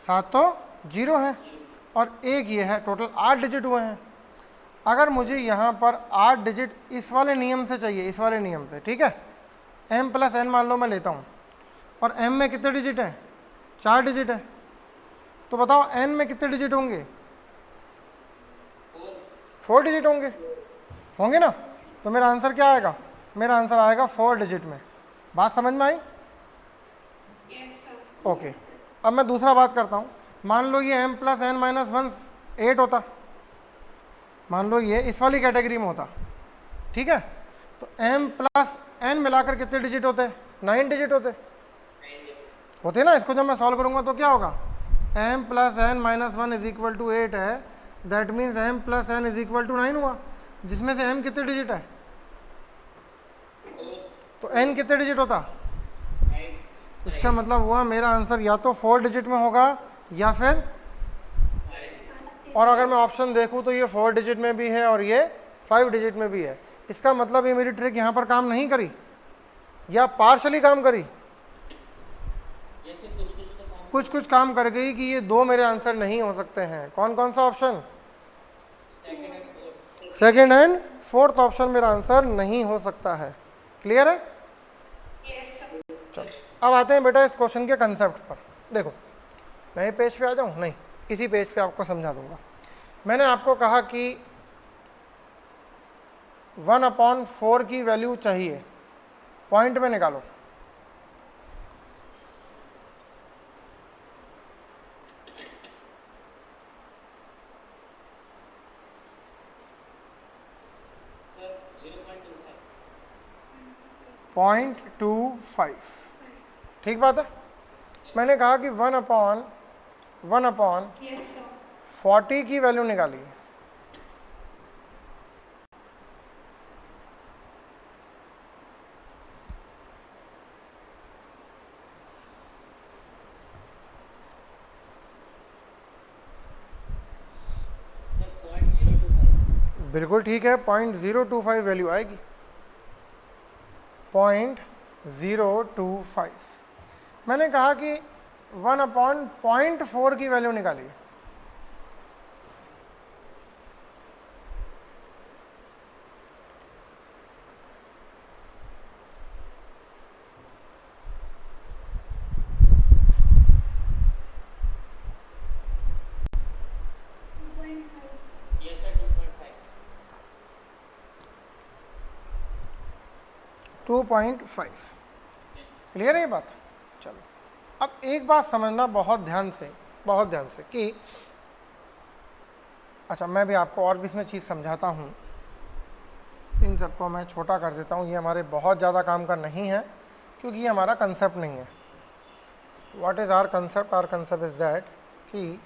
7 तो 0 है, और एक ये है, टोटल 8 डिजिट हुए हैं। अगर मुझे यहाँ पर 8 डिजिट इस वाले नियम से चाहिए, इस वाले नियम से, ठीक है, m+n मान लो मैं लेता हूँ, और m में कितने डिजिट हैं? 4 डिजिट है। तो बताओ n में कितने डिजिट होंगे? 4 डिजिट होंगे ना। तो मेरा आंसर क्या आएगा? मेरा आंसर आएगा 4 डिजिट में। बात समझ में आई? ओके। अब मैं दूसरा बात करता हूँ। मान लो ये m+n-1 8 होता, मान लो ये इस वाली कैटेगरी में होता, ठीक है। तो m+n मिलाकर कितने डिजिट होते? 9 डिजिट होते। होते ना, इसको जब मैं सॉल्व करूंगा तो क्या होगा, m plus N minus 1 is equal to 8 है, that means m plus N is equal to 9 हुआ, जिसमें से m कितने डिजिट है, तो n कितने डिजिट होता, इसका मतलब हुआ मेरा आंसर या तो 4 डिजिट में होगा या फिर, और अगर मैं ऑप्शन देखूं तो ये 4 डिजिट में भी है और ये 5 डिजिट में भी है। इसका मतलब ये मेरी ट्रिक यहाँ पर काम नहीं करी या पार्शली काम करी, जैसे कुछ कुछ तो काम कुछ कुछ काम कर गई कि ये दो मेरे आंसर नहीं हो सकते हैं। कौन कौन सा option, second and fourth. Second and fourth option मेरा आंसर नहीं हो सकता है। क्लियर है? चलो अब आते हैं बेटा इस क्वेश्चन के कंसेप्ट पर। देखो नए पेज पे आ जाऊं, नहीं इसी पेज पे आपको समझा दूंगा। मैंने आपको कहा कि 1/4 की वैल्यू चाहिए, पॉइंट में निकालो। सर 0.25। 0.25, ठीक बात है। मैंने कहा कि 1/40 यस सर। की वैल्यू निकालिए। सर 0.025। बिल्कुल ठीक है, 0.025 वैल्यू आएगी, 0.025। मैंने कहा कि 1/0.4 की वैल्यू निकालिए। Yes sir 2.5। 2.5। यस क्लियर है ये बात? चलो अब एक बात समझना बहुत ध्यान से, बहुत ध्यान से कि अच्छा मैं भी आपको और भी इसमें चीज़ समझाता हूँ। इन सबको मैं छोटा कर देता हूँ, ये हमारे बहुत ज़्यादा काम का नहीं है क्योंकि ये हमारा कंसेप्ट नहीं है। What is our concept? Our concept is that कि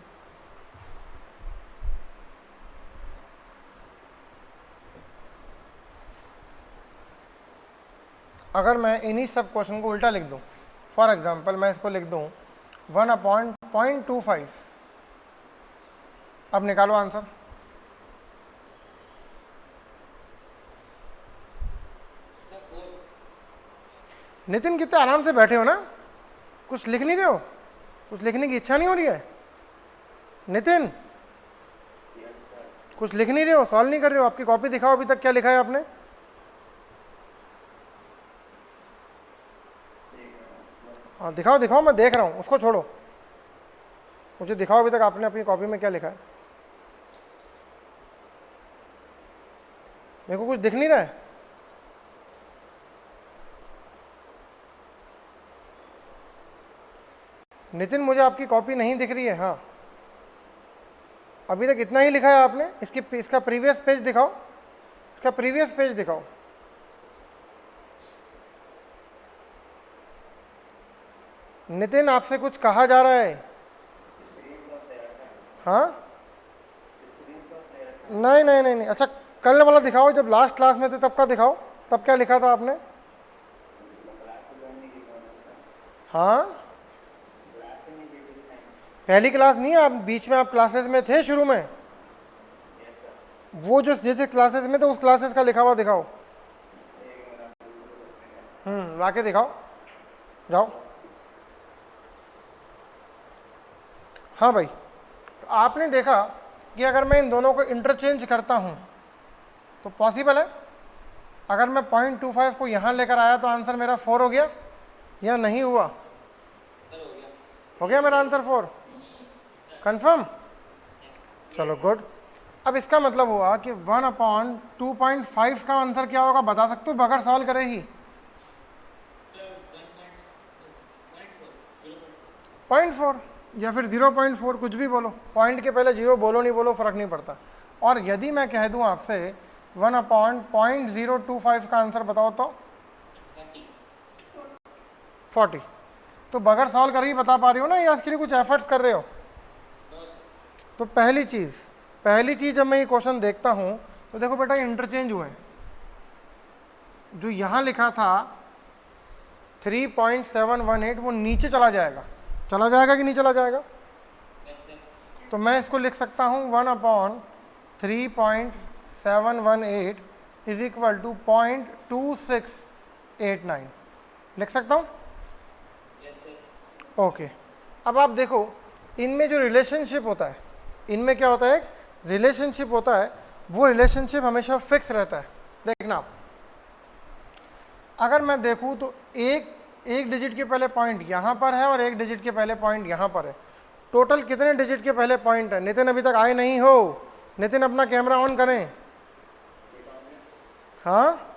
अगर मैं इन्हीं सब क्वेश्चन को उल्टा लिख दूं, फॉर एग्जांपल मैं इसको लिख दूं 1/0.25, अब निकालो आंसर। सर 4। नितिन कितने आराम से बैठे हो ना, कुछ लिख नहीं रहे हो, कुछ लिखने की इच्छा नहीं हो रही है? नितिन कुछ लिख नहीं रहे हो, सॉल्व नहीं कर रहे हो? आपकी कॉपी दिखाओ, अभी तक क्या लिखा है आपने? हाँ दिखाओ दिखाओ, मैं देख रहा हूँ, उसको छोड़ो, मुझे दिखाओ अभी तक आपने अपनी कॉपी में क्या लिखा है। मेरे को कुछ दिख नहीं रहा है। नितिन मुझे आपकी कॉपी नहीं दिख रही है। हाँ अभी तक इतना ही लिखा है आपने, इसका प्रीवियस पेज दिखाओ, इसका प्रीवियस पेज दिखाओ। नितिन आपसे कुछ कहा जा रहा है? हाँ नहीं नहीं नहीं नहीं, अच्छा कल वाला दिखाओ, जब लास्ट क्लास में थे तब का दिखाओ, तब क्या लिखा था आपने? हाँ पहली क्लास नहीं है, आप बीच में आप क्लासेस में थे शुरू में, वो जो जिस क्लासेस में थे उस क्लासेस का लिखा हुआ दिखाओ। लाके दिखाओ, जाओ। हाँ भाई, आपने देखा कि अगर मैं इन दोनों को इंटरचेंज करता हूँ तो पॉसिबल है? अगर मैं 0.25 को यहाँ लेकर आया तो आंसर मेरा 4 हो गया या नहीं हुआ? सर हो गया। हो गया मेरा आंसर 4, कंफर्म? चलो गुड। अब इसका मतलब हुआ कि 1/2.5 का आंसर क्या होगा, बता सकते हो बगैर सॉल्व करे ही? 0.4 या फिर 0.4, कुछ भी बोलो, पॉइंट के पहले 0 बोलो नहीं बोलो फर्क नहीं पड़ता। और यदि मैं कह दूं आपसे 1/0.025 का आंसर बताओ तो 40। तो बगैर सॉल्व कर ही बता पा रही हो ना, या इसके लिए कुछ एफर्ट्स कर रहे हो? No sir. तो पहली चीज़ जब मैं ये क्वेश्चन देखता हूँ तो देखो बेटा इंटरचेंज हुए, जो यहाँ लिखा था 3.718 वो नीचे चला जाएगा कि नहीं चला जाएगा? Yes sir. तो मैं इसको लिख सकता हूँ 1/3.718 इज इक्वल टू 0.2689 लिख सकता हूँ। Yes sir. ओके, अब आप देखो इनमें जो रिलेशनशिप होता है, इनमें क्या होता है, एक रिलेशनशिप होता है, वो रिलेशनशिप हमेशा फिक्स रहता है। देखना आप, अगर मैं देखूँ तो एक डिजिट के पहले पॉइंट यहाँ पर है और एक डिजिट के पहले पॉइंट यहाँ पर है। टोटल कितने डिजिट के पहले पॉइंट है? नितिन अभी तक आए नहीं हो? नितिन अपना कैमरा ऑन करें। हाँ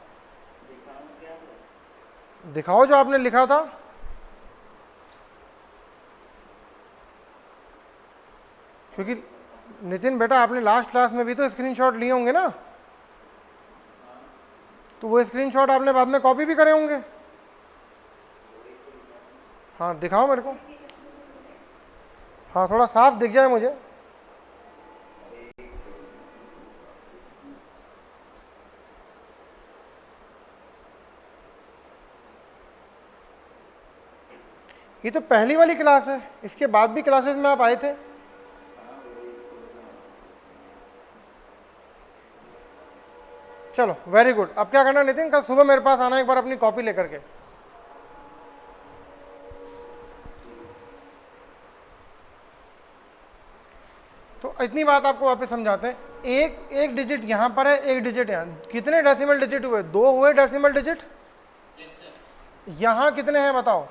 दिखाओ जो आपने लिखा था। क्योंकि नितिन बेटा आपने लास्ट क्लास में भी तो स्क्रीनशॉट लिए होंगे ना, तो वो स्क्रीनशॉट आपने बाद में कॉपी भी करे होंगे। हाँ दिखाओ मेरे को, हाँ थोड़ा साफ दिख जाए मुझे। ये तो पहली वाली क्लास है, इसके बाद भी क्लासेस में आप आए थे। चलो वेरी गुड। अब क्या करना नितिन, कल सुबह मेरे पास आना एक बार अपनी कॉपी लेकर के। तो इतनी बात आपको वापस समझाते हैं। एक डिजिट यहाँ पर है, एक डिजिट यहाँ। कितने डेसिमल डिजिट हुए? 2 हुए डेसिमल डिजिट। Yes sir. यहाँ कितने हैं बताओ?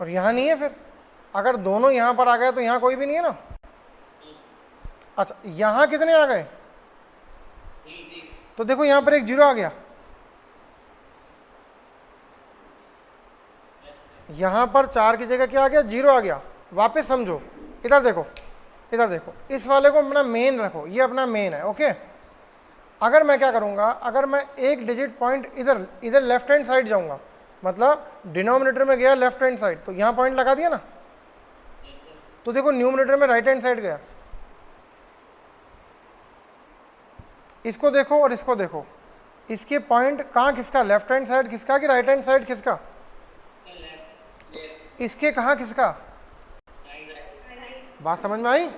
और यहाँ नहीं है। फिर अगर दोनों यहाँ पर आ गए तो यहाँ कोई भी नहीं है ना। अच्छा यहाँ कितने आ गए? तो देखो यहाँ पर एक 0 आ गया, यहाँ पर 4 की जगह क्या आ गया? 0 आ गया। वापस समझो, इधर देखो, इधर देखो, इस वाले को अपना मेन रखो, ये अपना मेन है। ओके, अगर मैं क्या करूँगा, अगर मैं एक डिजिट पॉइंट इधर लेफ्ट हैंड साइड जाऊँगा, मतलब डिनोमिनेटर में गया लेफ्ट हैंड साइड, तो यहाँ पॉइंट लगा दिया ना। तो देखो न्यूमिनेटर में राइट हैंड साइड गया। इसको देखो और इसको देखो, इसके पॉइंट कहाँ किसका? लेफ्ट हैंड साइड किसका कि राइट हैंड साइड किसका? इसके कहाँ किसका? बात समझ में आई?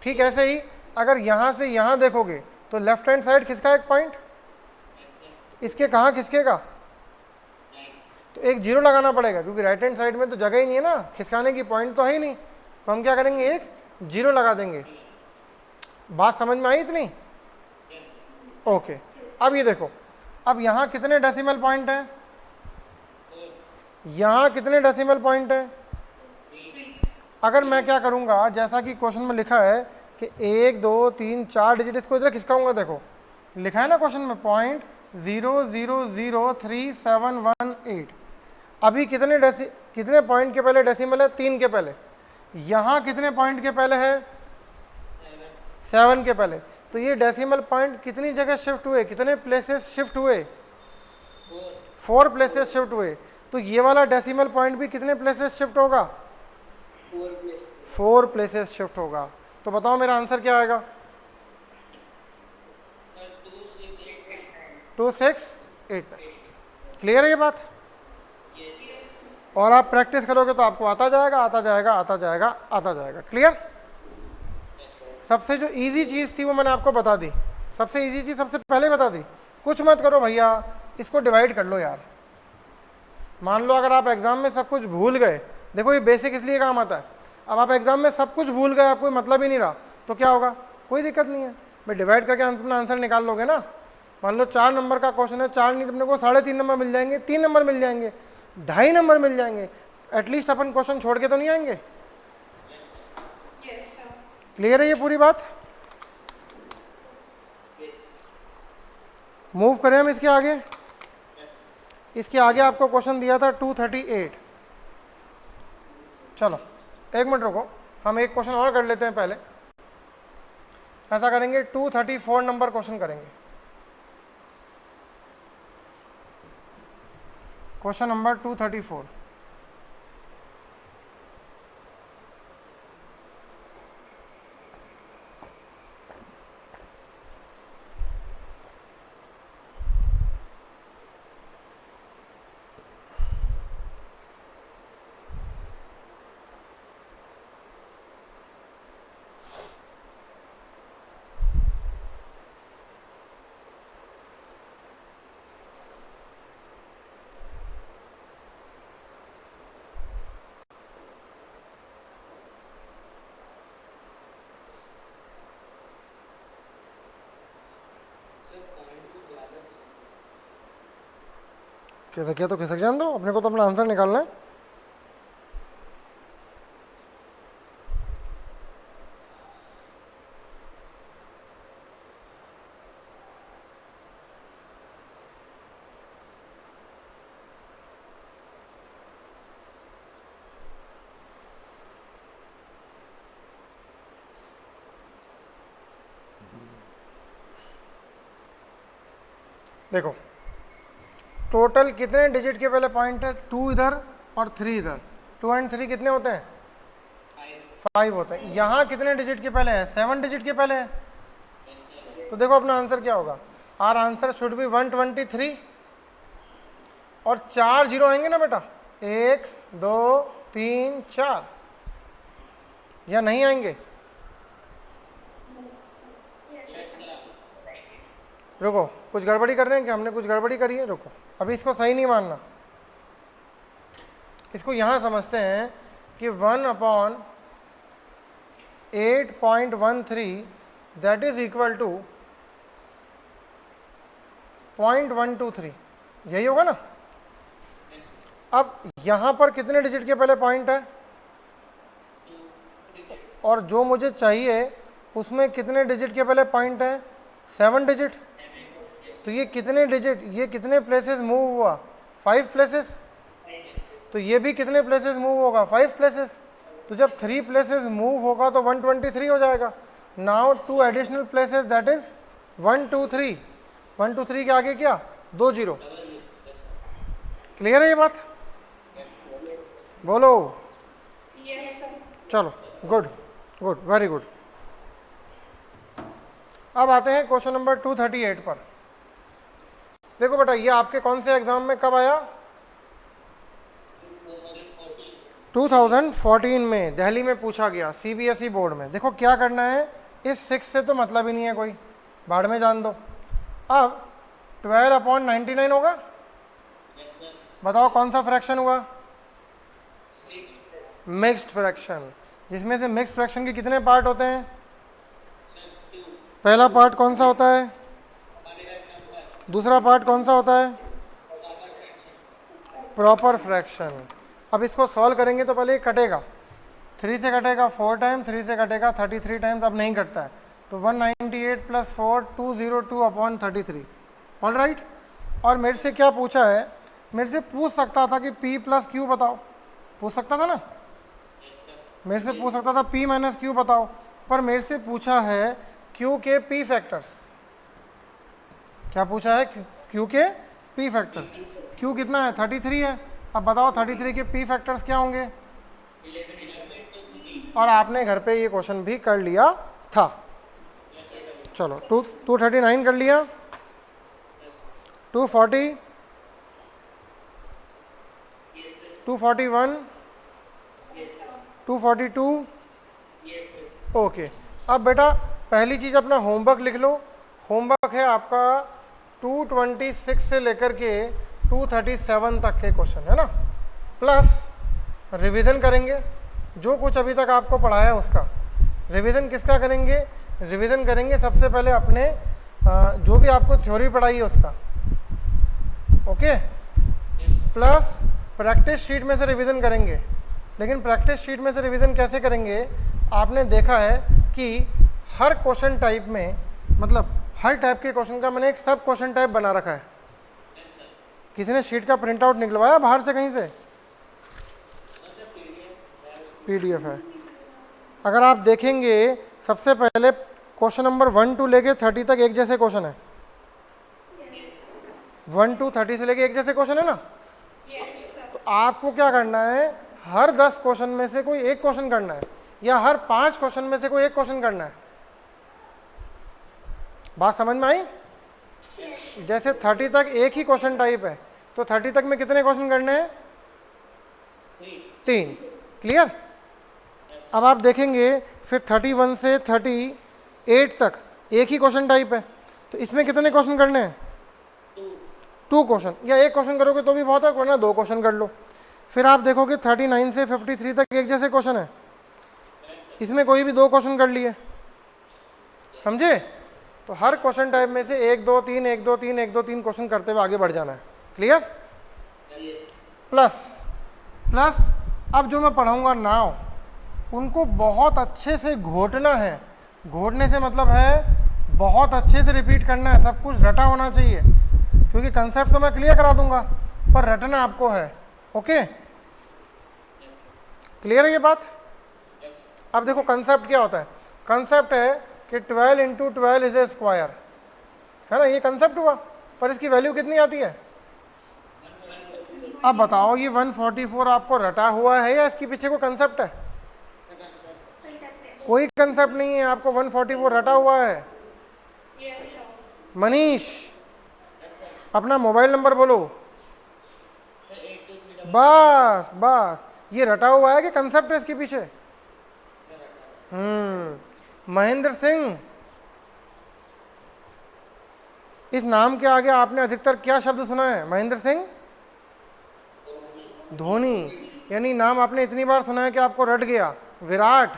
ठीक ऐसे ही अगर यहाँ से यहाँ देखोगे तो लेफ्ट हैंड साइड किसका एक पॉइंट? इसके कहाँ किसके का? तो एक 0 लगाना पड़ेगा, क्योंकि राइट हैंड साइड में तो जगह ही नहीं है ना, खिसकाने की पॉइंट तो है ही नहीं। तो हम क्या करेंगे, एक 0 लगा देंगे। बात समझ में आई इतनी? ओके, अब ये देखो, अब यहाँ कितने डेसिमल पॉइंट हैं? यहाँ कितने डेसिमल पॉइंट हैं? अगर मैं क्या करूँगा, जैसा कि क्वेश्चन में लिखा है कि 1 2 3 4 डिजिट, इसको इधर खिसकाऊंगा। देखो लिखा है ना क्वेश्चन में 0.000378। अभी कितने पॉइंट के पहले डेसिमल है? 3 के पहले। यहाँ कितने पॉइंट के पहले है? 7 के पहले। तो ये डेसिमल पॉइंट कितनी जगह शिफ्ट हुए? कितने प्लेसेस शिफ्ट हुए? 4 प्लेसेस शिफ्ट हुए। तो ये वाला डेसिमल पॉइंट भी कितने प्लेसेस शिफ्ट होगा? 4 प्लेसेस शिफ्ट होगा। तो बताओ मेरा आंसर क्या आएगा? 2689। क्लियर है ये बात? और आप प्रैक्टिस करोगे तो आपको आता जाएगा, आता जाएगा, आता जाएगा, आता जाएगा। क्लियर? सबसे जो इजी चीज़ थी वो मैंने आपको बता दी। सबसे इजी चीज़ सबसे पहले बता दी। कुछ मत करो भैया, इसको डिवाइड कर लो यार। मान लो अगर आप एग्जाम में सब कुछ भूल गए, देखो ये बेसिक इसलिए काम आता है। अब आप एग्जाम में सब कुछ भूल गए, आपको मतलब ही नहीं रहा, तो क्या होगा? कोई दिक्कत नहीं है भाई, डिवाइड करके अपना आंसर निकाल लोगे ना। मान लो 4 नंबर का क्वेश्चन है, 4 नहीं अपने को 3.5 नंबर मिल जाएंगे, 3 नंबर मिल जाएंगे, 2.5 नंबर मिल जाएंगे। एटलीस्ट अपन क्वेश्चन छोड़ के तो नहीं आएंगे। क्लियर है ये पूरी बात? मूव करें हम इसके आगे। इसके आगे आपको क्वेश्चन दिया था 238। चलो 1 मिनट रुको, हम एक क्वेश्चन और कर लेते हैं पहले। ऐसा करेंगे 234 नंबर क्वेश्चन करेंगे। Question number 234। Sir point two ज़्यादा खिसक गया तो खिसक जान दो, अपने को तो अपना आंसर निकालना है। देखो टोटल कितने डिजिट के पहले पॉइंट है, 2 इधर और 3 इधर। 2 एंड 3 कितने होते हैं? 5 होते हैं। यहाँ कितने डिजिट के पहले हैं? 7 डिजिट के पहले हैं। तो देखो अपना आंसर क्या होगा, आर आंसर शुड बी 123 और 4 जीरो आएंगे ना बेटा, 1 2 3 4, या नहीं आएंगे? रुको, कुछ गड़बड़ी कर रहे हैं क्या? हमने कुछ गड़बड़ी करी है? रुको, अभी इसको सही नहीं मानना, इसको यहाँ समझते हैं कि 1/8.13 दैट इज इक्वल टू 0.123, यही होगा ना। अब यहाँ पर कितने डिजिट के पहले पॉइंट है, और जो मुझे चाहिए उसमें कितने डिजिट के पहले पॉइंट है? 7 डिजिट। तो ये कितने डिजिट, ये कितने प्लेसेस मूव हुआ? 5 प्लेसेस। तो ये भी कितने प्लेसेस मूव होगा? 5 प्लेसेस। तो जब 3 प्लेसेस मूव होगा तो 123 हो जाएगा। Now 2 additional places that is 1 2 3। 1 2 3 के आगे क्या? 2 जीरो। क्लियर है ये बात? बोलो। Yes sir. चलो, गुड गुड, वेरी गुड। अब आते हैं क्वेश्चन नंबर 238 पर। देखो बेटा, ये आपके कौन से एग्जाम में कब आया? 2014 में दिल्ली में पूछा गया, सीबीएसई बोर्ड में। देखो क्या करना है, इस 6 से तो मतलब ही नहीं है कोई, बाढ़ में जान दो। अब 12/99 होगा। Yes sir. बताओ कौन सा फ्रैक्शन हुआ? Next mixed fraction. जिसमें से मिक्स्ड फ्रैक्शन के कितने पार्ट होते हैं? सर 2 पहला पार्ट कौन सा होता है? परफेक्ट नंबर दूसरा पार्ट कौन सा होता है? Proper fraction. Proper fraction. अब इसको सॉल्व करेंगे तो पहले ये कटेगा, 3 से कटेगा 4 टाइम्स, 3 से कटेगा 33 टाइम्स, अब नहीं कटता है। तो 198 + 4 202/33। All right. और मेरे से क्या पूछा है, मेरे से पूछ सकता था कि P + Q बताओ, पूछ सकता था ना, यस सर। मेरे से पूछ सकता था P - Q बताओ, पर मेरे से पूछा है Q के P फैक्टर्स। क्या पूछा है? Q के P फैक्टर्स। Q कितना है? 33 है। अब बताओ 33 के P फैक्टर्स क्या होंगे? 11 11 तो 3। और आपने घर पे ये क्वेश्चन भी कर लिया था। Yes sir. चलो, 239 कर लिया, 240, yes sir. 241, yes sir. 242। Yes sir. Okay. अब बेटा पहली चीज़ अपना होमवर्क लिख लो। होमवर्क है आपका 226 से लेकर के 237 तक के क्वेश्चन है ना, प्लस रिवीजन करेंगे जो कुछ अभी तक आपको पढ़ाया है उसका। रिवीजन किसका करेंगे? रिवीजन करेंगे सबसे पहले अपने जो भी आपको थ्योरी पढ़ाई है उसका, okay. Yes sir. Plus practice sheet में से रिवीजन करेंगे। लेकिन प्रैक्टिस शीट में से रिवीजन कैसे करेंगे? आपने देखा है कि हर क्वेश्चन टाइप में, मतलब हर टाइप के क्वेश्चन का मैंने एक सब क्वेश्चन टाइप बना रखा है। Yes sir. किसी ने शीट का प्रिंट आउट निकलवाया बाहर से कहीं से? सर पीडीएफ है। अगर आप देखेंगे सबसे पहले क्वेश्चन नंबर 1 to लेके 30 तक एक जैसे क्वेश्चन है। 1 to 30 से लेके एक जैसे क्वेश्चन है ना। आपको क्या करना है, हर 10 क्वेश्चन में से कोई एक क्वेश्चन करना है, या हर 5 क्वेश्चन में से कोई एक क्वेश्चन करना है। बात समझ में आई? जैसे 30 तक एक ही क्वेश्चन टाइप है, तो 30 तक में कितने क्वेश्चन करने हैं? 3। क्लियर? अब आप देखेंगे फिर 31 से 38 तक एक ही क्वेश्चन टाइप है, तो इसमें कितने क्वेश्चन करने हैं? 2 क्वेश्चन, या एक क्वेश्चन करोगे तो भी बहुत है, वरना 2 क्वेश्चन कर लो। फिर आप देखोगे 39 से 53 तक एक जैसे क्वेश्चन है, इसमें कोई भी 2 क्वेश्चन कर लिए। समझे? तो हर क्वेश्चन टाइप में से 1 2 3 1 2 3 1 2 3 क्वेश्चन करते हुए आगे बढ़ जाना है। क्लियर? प्लस अब जो मैं पढ़ाऊंगा नाउ, उनको बहुत अच्छे से घोटना है। घोटने से मतलब है बहुत अच्छे से रिपीट करना है, सब कुछ रटा होना चाहिए, क्योंकि कंसेप्ट तो मैं क्लियर करा दूंगा पर रटना आपको है। ओके? क्लियर है ये बात? अब देखो कंसेप्ट क्या होता है। कंसेप्ट है कि 12 इंटू 12 इज ए स्क्वायर, है ना, ये कंसेप्ट हुआ। पर इसकी वैल्यू कितनी आती है? अब बताओ ये 144 आपको रटा हुआ है या इसके पीछे कोई कंसेप्ट है? कोई कंसेप्ट नहीं है, आपको 144 रटा हुआ है। Yes sir. मनीष अपना मोबाइल नंबर बोलो। बस बस, ये रटा हुआ है कि कंसेप्ट है इसके पीछे? महेंद्र सिंह, इस नाम के आगे आपने अधिकतर क्या शब्द सुना है? महेंद्र सिंह? धोनी, यानी नाम आपने इतनी बार सुना है कि आपको रट गया। विराट,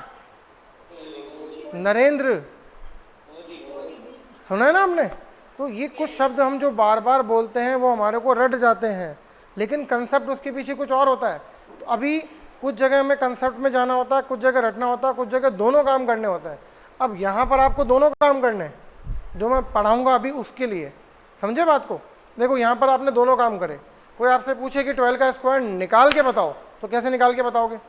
नरेंद्र, सुना है ना आपने? तो ये कुछ शब्द हम जो बार बार बोलते हैं वो हमारे को रट जाते हैं, लेकिन कंसेप्ट उसके पीछे कुछ और होता है। तो अभी कुछ जगह में कंसेप्ट में जाना होता है, कुछ जगह रटना होता है, कुछ जगह दोनों काम करने होते हैं। अब यहाँ पर आपको दोनों काम करने हैं, जो मैं पढ़ाऊँगा अभी उसके लिए। समझे बात को? देखो यहाँ पर आपने दोनों काम करे। कोई आपसे पूछे कि 12 का स्क्वायर निकाल के बताओ, तो कैसे निकाल के बताओगे?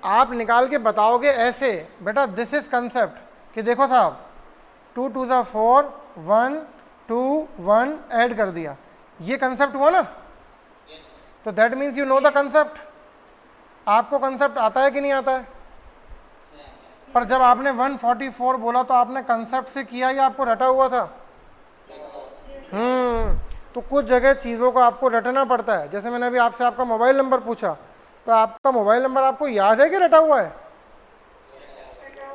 आप निकाल के बताओगे ऐसे, बेटा दिस इज कंसेप्ट, कि देखो साहब 2 2 ज़ा 4 1 2 1 ऐड कर दिया, ये कंसेप्ट हुआ ना? तो that means you know the concept. आपको कंसेप्ट आता है कि नहीं आता है? पर जब आपने 144 बोला तो आपने कंसेप्ट से किया या आपको रटा हुआ था? तो कुछ जगह चीज़ों को आपको रटना पड़ता है। जैसे मैंने अभी आपसे आपका मोबाइल नंबर पूछा, तो आपका मोबाइल नंबर आपको याद है कि रटा हुआ है?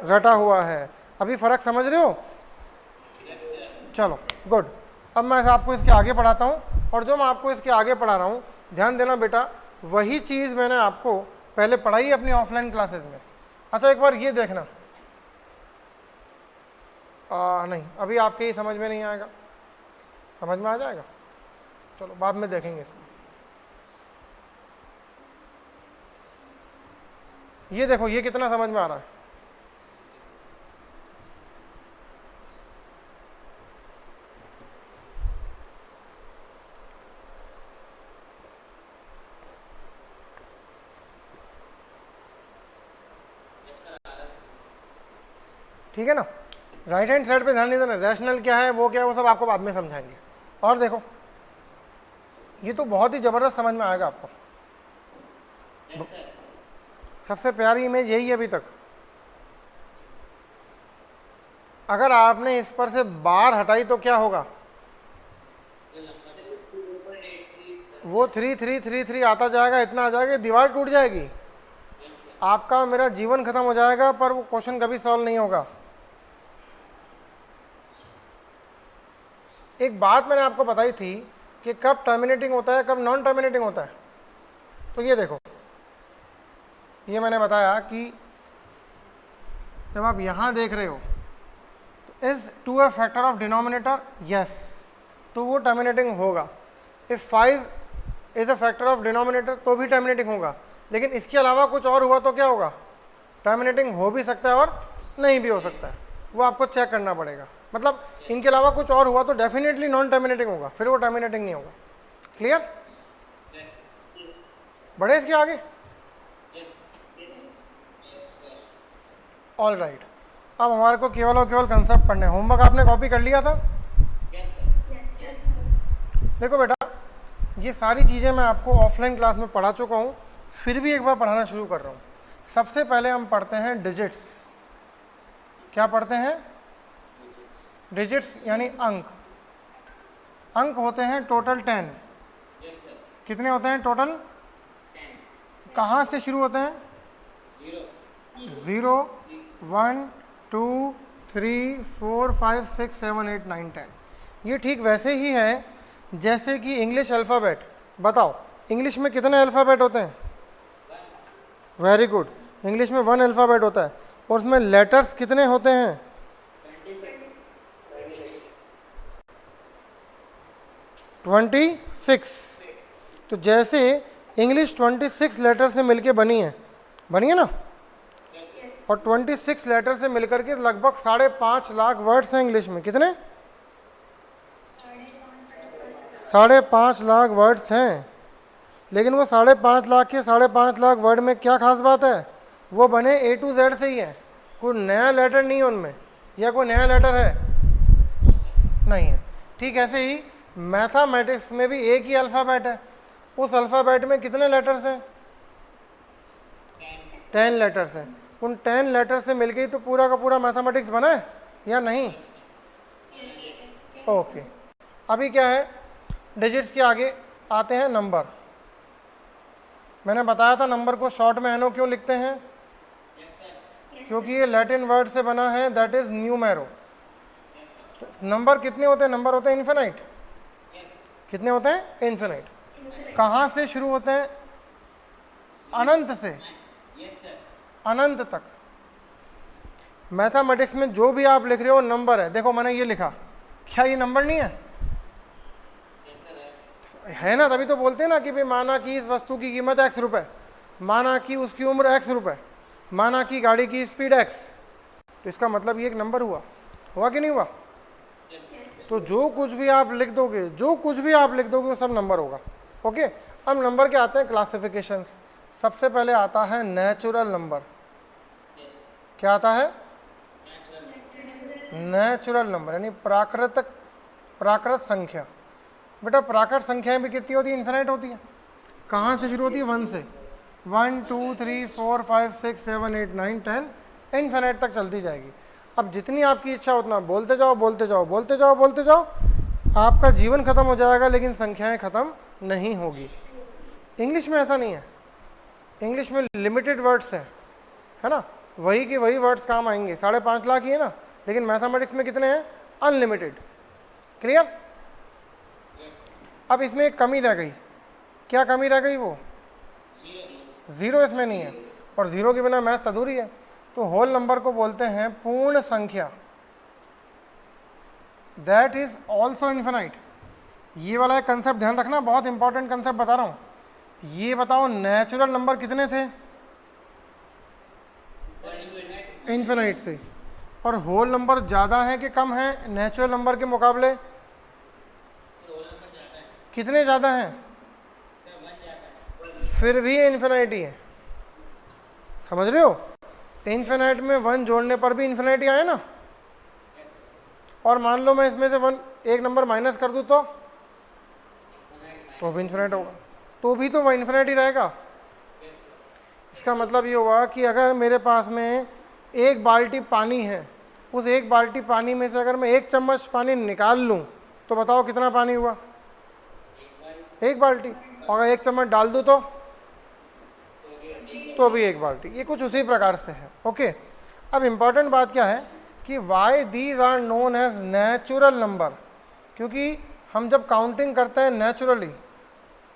रटा हुआ है। अभी फर्क समझ रहे हो? चलो गुड। अब मैं आपको इसके आगे पढ़ाता हूँ, और जो मैं आपको इसके आगे पढ़ा रहा हूँ, ध्यान देना बेटा, वही चीज़ मैंने आपको पहले पढ़ाई अपनी ऑफलाइन क्लासेस में। अच्छा एक बार ये देखना, नहीं अभी आपके ही समझ में नहीं आएगा, समझ में आ जाएगा, चलो बाद में देखेंगे इसको। ये देखो ये कितना समझ में आ रहा है। ठीक है ना? राइट हैंड साइड पे ध्यान नहीं देना, रैशनल क्या है वो क्या है वो सब आपको बाद में समझाएंगे। और देखो ये तो बहुत ही ज़बरदस्त समझ में आएगा आपको। सबसे प्यारी इमेज यही है अभी तक। अगर आपने इस पर से बार हटाई तो क्या होगा? वो 3 3 3 3 आता जाएगा, इतना आ जाएगा, दीवार टूट जाएगी, आपका मेरा जीवन खत्म हो जाएगा, पर वो क्वेश्चन कभी सॉल्व नहीं होगा। एक बात मैंने आपको बताई थी कि कब टर्मिनेटिंग होता है, कब नॉन टर्मिनेटिंग होता है। तो ये देखो, ये मैंने बताया कि जब आप यहाँ देख रहे हो तो is 2 a factor of denominator, yes, तो वो टर्मिनेटिंग होगा। If 5 is a factor of denominator तो भी टर्मिनेटिंग होगा। लेकिन इसके अलावा कुछ और हुआ तो क्या होगा? टर्मिनेटिंग हो भी सकता है और नहीं भी हो सकता है, वो आपको चेक करना पड़ेगा। मतलब इनके अलावा कुछ और हुआ तो डेफिनेटली नॉन टर्मिनेटिंग होगा, फिर वो टर्मिनेटिंग नहीं होगा। क्लियर? बढ़े इसके आगे? All right. अब हमारे को केवल और केवल कंसेप्ट पढ़ने। होमवर्क आपने कॉपी कर लिया था? देखो बेटा, ये सारी चीज़ें मैं आपको ऑफलाइन क्लास में पढ़ा चुका हूँ, फिर भी एक बार पढ़ाना शुरू कर रहा हूँ। सबसे पहले हम पढ़ते हैं डिजिट्स। क्या पढ़ते हैं? डिजिट्स यानी अंक। अंक होते हैं टोटल 10। Yes sir. कितने होते हैं टोटल? 10। कहाँ से शुरू होते हैं? 0 1 2 3 4 5 6 7 8 9 10। ये ठीक वैसे ही है जैसे कि इंग्लिश अल्फ़ाबेट। बताओ इंग्लिश में कितने अल्फ़ाबेट होते हैं? Very good. इंग्लिश में 1 अल्फ़ाबेट होता है और उसमें लेटर्स कितने होते हैं? 26। तो जैसे इंग्लिश 26 लेटर से मिलके बनी है ना, और 26 लेटर से मिलकर के लगभग 5.5 लाख वर्ड्स हैं इंग्लिश में। कितने? 5.5 लाख वर्ड्स हैं। लेकिन वो 5.5 लाख के 5.5 लाख वर्ड में क्या खास बात है? वो बने A to Z से ही है, कोई नया लेटर नहीं है उनमें, या कोई नया लेटर है? नहीं है। ठीक ऐसे ही मैथमेटिक्स में भी एक ही अल्फ़ाबेट है, उस अल्फ़ाबेट में कितने लेटर्स हैं? 10 लेटर्स हैं। उन 10 लेटर से मिल गई तो पूरा का पूरा मैथमेटिक्स बना है या नहीं? ओके। अभी क्या है, डिजिट्स के आगे आते हैं नंबर। मैंने बताया था नंबर को शॉर्ट में एनो क्यों लिखते हैं? क्योंकि ये लैटिन वर्ड से बना है, दैट इज न्यूमेरो। तो नंबर कितने होते हैं? नंबर होते हैं इन्फिनाइट। कितने होते हैं? इन्फिनाइट। कहाँ से शुरू होते हैं? अनंत से अनंत तक। मैथमेटिक्स में जो भी आप लिख रहे हो नंबर है। देखो मैंने ये लिखा, क्या ये नंबर नहीं है? है ना, तभी तो बोलते हैं ना कि भाई माना कि इस वस्तु की कीमत X रुपए, माना कि उसकी उम्र X रुपए, माना कि गाड़ी की स्पीड X। तो इसका मतलब ये एक नंबर हुआ कि नहीं हुआ? तो जो कुछ भी आप लिख दोगे वो सब नंबर होगा। ओके। अब नंबर के आते हैं क्लासिफिकेशंस। सबसे पहले आता है नेचुरल नंबर। क्या आता है? नेचुरल नंबर यानी प्राकृत संख्या। बेटा प्राकृत संख्याएं भी कितनी होती है? इन्फिनाइट होती है। कहाँ से शुरू होती है? 1 से। 1 2 3 4 5 6 7 8 9 10 इन्फिनाइट तक चलती जाएगी। अब जितनी आपकी इच्छा उतना बोलते जाओ, आपका जीवन खत्म हो जाएगा लेकिन संख्याएं खत्म नहीं होगी। इंग्लिश में ऐसा नहीं है। इंग्लिश में लिमिटेड वर्ड्स हैं, है ना, वही के वही वर्ड्स काम आएंगे। 5.5 लाख ही है ना, लेकिन मैथमेटिक्स में कितने हैं? अनलिमिटेड। क्लियर? अब इसमें एक कमी रह गई। क्या कमी रह गई? वो 0 इसमें नहीं है, और 0 के बिना मैथ्स अधूरी है। तो होल नंबर को बोलते हैं पूर्ण संख्या, दैट इज ऑल्सो इन्फिनाइट। ये वाला एक कंसेप्ट ध्यान रखना, बहुत इंपॉर्टेंट कंसेप्ट बता रहा हूँ। ये बताओ नेचुरल नंबर कितने थे? इन्फिनाइट से। और होल नंबर ज़्यादा है कि कम है नेचुरल नंबर के मुकाबले? कितने ज़्यादा हैं? फिर भी इन्फिनाइट ही है। समझ रहे हो? इन्फिनाइट में 1 जोड़ने पर भी इन्फिनाइट ही आए ना। और मान लो मैं इसमें से एक नंबर माइनस कर दूँ तो भी इन्फिनाइट होगा, तो भी तो वह इन्फिनाइट ही रहेगा। इसका मतलब ये हुआ कि अगर मेरे पास में 1 बाल्टी पानी है, उस 1 बाल्टी पानी में से अगर मैं 1 चम्मच पानी निकाल लूँ तो बताओ कितना पानी हुआ? 1 बाल्टी। और अगर 1 चम्मच डाल दूँ तो भी 1 बाल्टी। ये कुछ उसी प्रकार से है। ओके। अब इम्पॉर्टेंट बात क्या है कि why these are known as natural number, क्योंकि हम जब काउंटिंग करते हैं नेचुरली,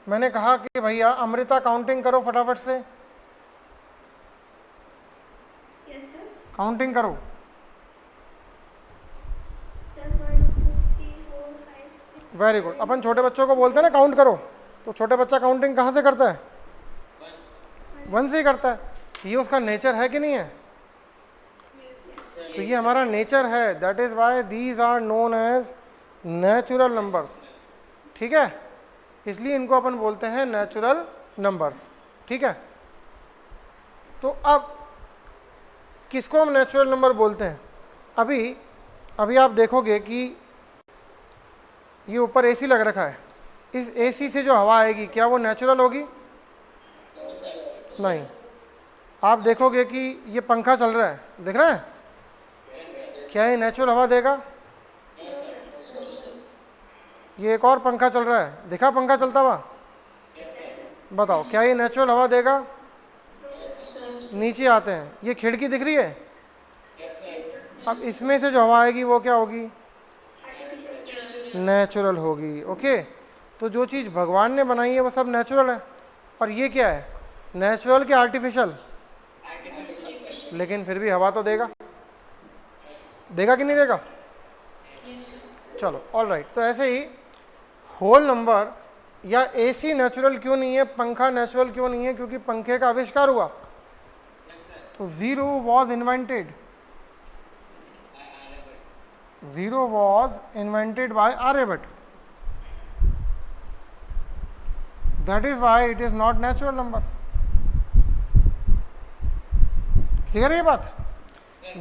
मैंने कहा कि भैया अमृता काउंटिंग करो फटाफट से, काउंटिंग करो। 1 2 3 4 5 6 वेरी गुड। अपन छोटे बच्चों को बोलते हैं ना काउंट करो, तो छोटे बच्चा काउंटिंग कहाँ से करता है? 1 से ही करता है। ये उसका नेचर है कि नहीं है? तो ये हमारा नेचर है, that is why these are known as natural numbers. ठीक है, इसलिए इनको अपन बोलते हैं नेचुरल नंबर्स। ठीक है, तो अब किसको हम नेचुरल नंबर बोलते हैं? अभी आप देखोगे कि ये ऊपर एसी लग रखा है, इस एसी से जो हवा आएगी क्या वो नेचुरल होगी? नहीं। आप देखोगे कि ये पंखा चल रहा है, देख रहे हैं, क्या ये नेचुरल हवा देगा? ये एक और पंखा चल रहा है, देखा पंखा चलता हुआ? बताओ क्या ये नेचुरल हवा देगा? नीचे आते हैं, ये खिड़की दिख रही है, अब इसमें से जो हवा आएगी वो क्या होगी? नेचुरल होगी। ओके, तो जो चीज़ भगवान ने बनाई है वो सब नेचुरल है, और ये क्या है? नेचुरल के आर्टिफिशियल? लेकिन फिर भी हवा तो देगा, देगा कि नहीं देगा? चलो ऑल राइट। तो ऐसे ही होल नंबर या एसी नेचुरल क्यों नहीं है, पंखा नेचुरल क्यों नहीं है? क्योंकि पंखे का आविष्कार हुआ। तो zero was invented, zero was invented by Aryabhatta, that is why it is not natural number. Clear है ये बात?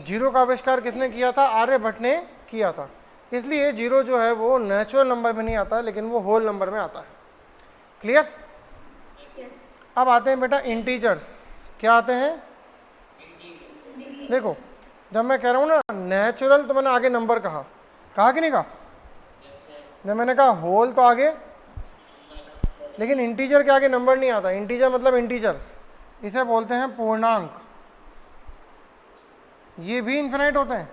जीरो का आविष्कार किसने किया था? आर्यभट्ट ने किया था। इसलिए जीरो जो है वो नेचुरल नंबर में नहीं आता, लेकिन वो होल नंबर में आता है। क्लियर? अब आते हैं बेटा इंटीजर्स। क्या आते हैं? देखो, जब मैं कह रहा हूँ ना नेचुरल, तो मैंने आगे नंबर कहा कि नहीं कहा? जब मैंने कहा होल तो आगे, लेकिन इंटीजर के आगे नंबर नहीं आता। इंटीजर मतलब इंटीजर्स, इसे बोलते हैं पूर्णांक। ये भी इन्फिनाइट होते हैं,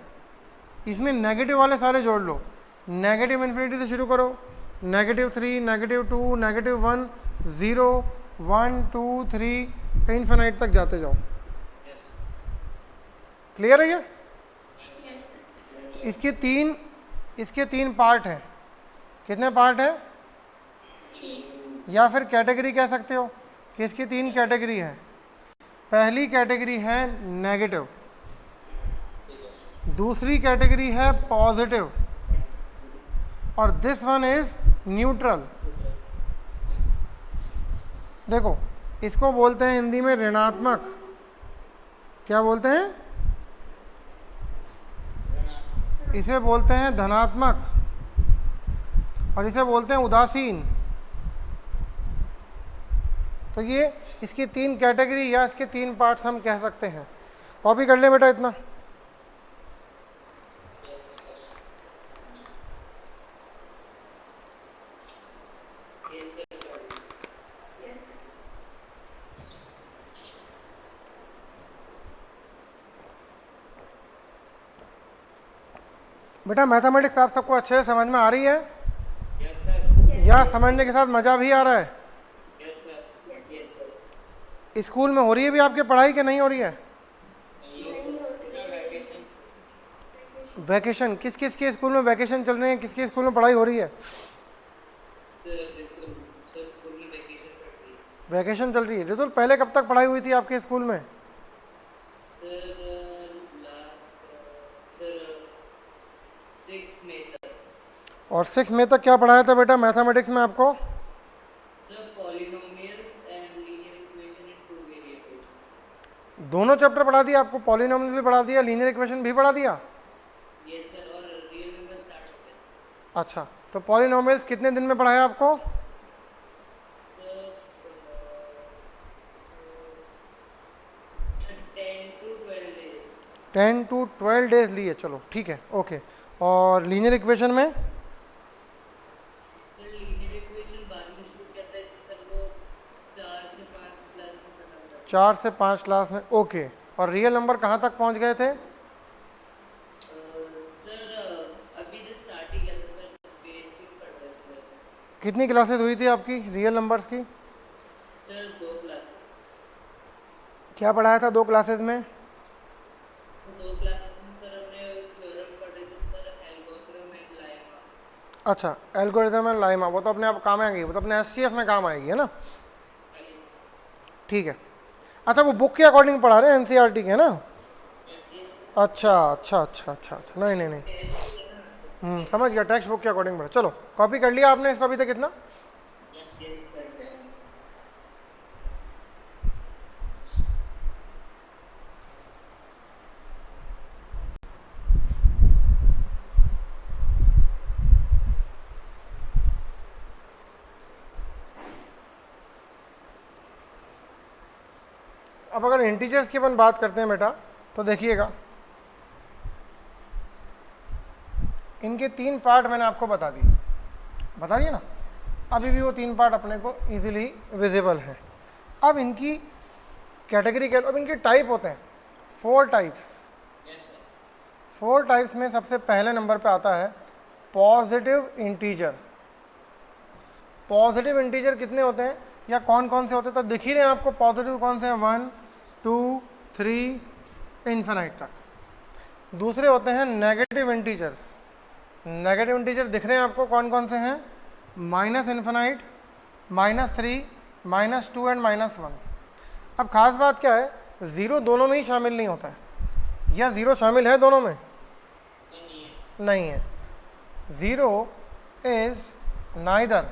इसमें नेगेटिव वाले सारे जोड़ लो। नेगेटिव इन्फिनिटी से शुरू करो, -3, -2, -1, 0, 1, 2, 3 इन्फिनाइट तक जाते जाओ। क्लियर है ये? इसके तीन पार्ट हैं। कितने पार्ट हैं? या फिर कैटेगरी कह सकते हो कि इसकी 3 कैटेगरी है। पहली कैटेगरी है नेगेटिव, दूसरी कैटेगरी है पॉजिटिव, और दिस वन इज न्यूट्रल। देखो, इसको बोलते हैं हिंदी में ऋणात्मक। क्या बोलते हैं? इसे बोलते हैं धनात्मक, और इसे बोलते हैं उदासीन। तो ये इसकी 3 कैटेगरी या इसके 3 पार्ट्स हम कह सकते हैं। कॉपी कर ले बेटा इतना। बेटा मैथमेटिक्स आप सबको अच्छे से समझ में आ रही है? Yes, sir. या समझने के साथ मज़ा भी आ रहा है? Yes, sir. स्कूल में हो रही है भी आपकी पढ़ाई कि नहीं हो रही है? वैकेशन किस किस के स्कूल में वैकेशन चल रहे हैं? किसके स्कूल में पढ़ाई हो रही है? वैकेशन चल रही है। रितुल, पहले कब तक पढ़ाई हुई थी आपके स्कूल में? और 6 मई तक क्या पढ़ाया था बेटा मैथमेटिक्स में आपको? दोनों चैप्टर पढ़ा दिया आपको? पॉलिनोमियल्स भी पढ़ा दिया, लीनियर इक्वेशन भी पढ़ा दिया? Yes, sir. और रियल नंबर स्टार्ट हो गया। अच्छा, तो पॉलिनोमियल्स कितने दिन में पढ़ाया आपको? Sir 10 to 12 days। 10 to 12 days लिए, चलो ठीक है, ओके। और लीनियर इक्वेशन में? सर लीनियर इक्वेशन बाद में शुरू किया था सर, वो 4 से 5 क्लास में खत्म था। 4 से 5 क्लास में, ओके। और रियल नंबर कहाँ तक पहुँच गए थे? सर अभी जो स्टार्ट ही किया था सर, बेसिक पढ़ रहे थे। कितनी क्लासेस हुई थी आपकी रियल नंबर्स की? Sir 2 classes. क्या पढ़ाया था 2 क्लासेस में? सर 2 क्लासेस में सर हमने थ्योरम पढ़े थे सर, एल्गोरिथम एंड लाइमा। अच्छा, एल्गोरिथम एंड लाइमा, वो तो अपने आप काम आएगी, वो तो अपने एससीएफ में काम आएगी, है ना? ठीक है। अच्छा, वो बुक के अकॉर्डिंग पढ़ा रहे हैं, एनसीईआरटी के, है ना? अच्छा अच्छा अच्छा अच्छा अच्छा, नहीं नहीं नहीं, समझ गया, टेक्स्ट बुक के अकॉर्डिंग पढ़ा। चलो कॉपी कर लिया आपने इसका अभी तक कितना? अब अगर इंटीजर्स की अपन बात करते हैं बेटा, तो देखिएगा इनके 3 पार्ट मैंने आपको बता दिए ना, अभी भी वो 3 पार्ट अपने को इजीली विजिबल है। अब इनकी कैटेगरी क्या, अब इनके टाइप होते हैं 4 टाइप्स। 4 टाइप्स में सबसे पहले नंबर पे आता है पॉजिटिव इंटीजर। पॉजिटिव इंटीजर कितने होते हैं या कौन कौन से होते हैं, तो दिख ही रहे हैं आपको पॉजिटिव कौन से हैं, 1 2 3 इन्फिनाइट तक। दूसरे होते हैं नेगेटिव इंटीजर्स। नेगेटिव इंटीजर दिख रहे हैं आपको कौन कौन से हैं, माइनस इन्फिनाइट, -3, -2 एंड -1। अब खास बात क्या है, ज़ीरो दोनों में ही शामिल नहीं होता है, या ज़ीरो शामिल है दोनों में, नहीं है। Zero is neither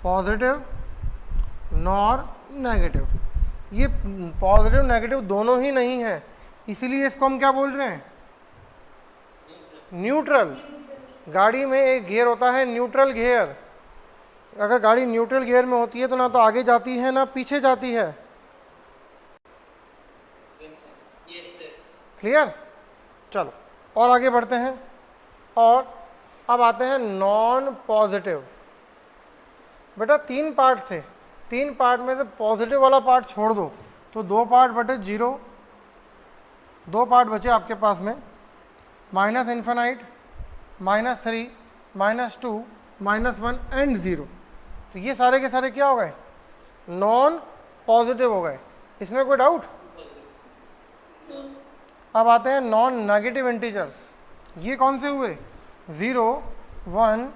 positive nor negative. ये पॉजिटिव नेगेटिव दोनों ही नहीं है, इसीलिए इसको हम क्या बोल रहे हैं, न्यूट्रल। गाड़ी में एक गियर होता है न्यूट्रल गियर। अगर गाड़ी न्यूट्रल गियर में होती है तो ना तो आगे जाती है ना पीछे जाती है। क्लियर? चलो और आगे बढ़ते हैं, और अब आते हैं नॉन पॉजिटिव। बेटा 3 पार्ट थे, 3 पार्ट में से पॉजिटिव वाला पार्ट छोड़ दो तो 2 पार्ट बटे 0, 2 पार्ट बचे आपके पास में, माइनस इन्फिनाइट, -3, -2, -1 एंड 0। तो ये सारे के सारे क्या हो गए, नॉन पॉजिटिव हो गए। इसमें कोई डाउट? अब आते हैं नॉन नेगेटिव इंटीजर्स। ये कौन से हुए, 0 1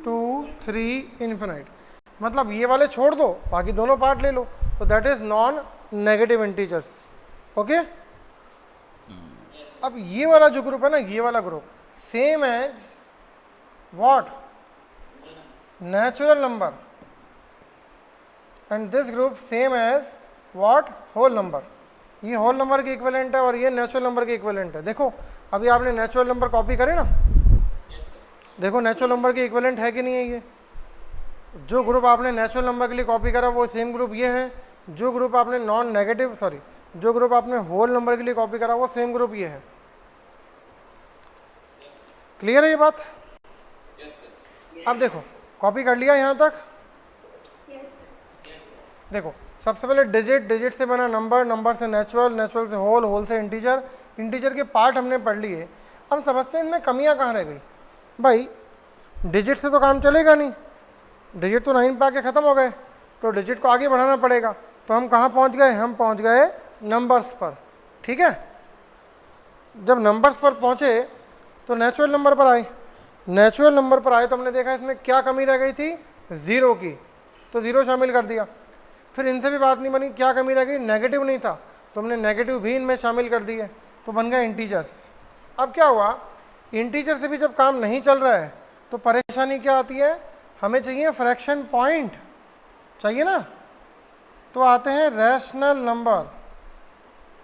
2 3 इन्फिनाइट। मतलब ये वाले छोड़ दो, बाकी दोनों पार्ट ले लो, तो that is non negative integers. Okay, अब ये वाला जो ग्रुप है ना, ये वाला group same as what, natural number, and this group same as what, whole number. ये होल नंबर के इक्विवेलेंट है और ये नेचुरल नंबर के इक्विवेलेंट है। देखो अभी आपने नेचुरल नंबर कॉपी करे ना, देखो नेचुरल नंबर के इक्विवेलेंट है कि नहीं है। ये जो ग्रुप आपने नेचुरल नंबर के लिए कॉपी करा वो सेम ग्रुप ये है, जो ग्रुप आपने नॉन नेगेटिव सॉरी जो ग्रुप आपने होल नंबर के लिए कॉपी करा वो सेम ग्रुप ये है। क्लियर है ये बात? अब देखो कॉपी कर लिया यहाँ तक। देखो सबसे पहले डिजिट, डिजिट से बना नंबर, नंबर से नेचुरल, नेचुरल से होल, होल से इंटीजर, इंटीजर के पार्ट हमने पढ़ लिए। अब समझते हैं इनमें कमियां कहाँ रह गई। भाई डिजिट से तो काम चलेगा नहीं, डिजिट तो 9 पे आके ख़त्म हो गए, तो डिजिट को आगे बढ़ाना पड़ेगा। तो हम कहाँ पहुँच गए, हम पहुँच गए नंबर्स पर। ठीक है, जब नंबर्स पर पहुँचे तो नेचुरल नंबर पर आए। नेचुरल नंबर पर आए तो हमने देखा इसमें क्या कमी रह गई थी, 0 की, तो 0 शामिल कर दिया। फिर इनसे भी बात नहीं बनी, क्या कमी रह गई, नेगेटिव नहीं था, तो हमने नेगेटिव भी इनमें शामिल कर दिए, तो बन गए इंटीजर्स। अब क्या हुआ, इंटीजर से भी जब काम नहीं चल रहा है तो परेशानी क्या आती है, हमें चाहिए फ्रैक्शन पॉइंट, चाहिए ना, तो आते हैं रैशनल नंबर।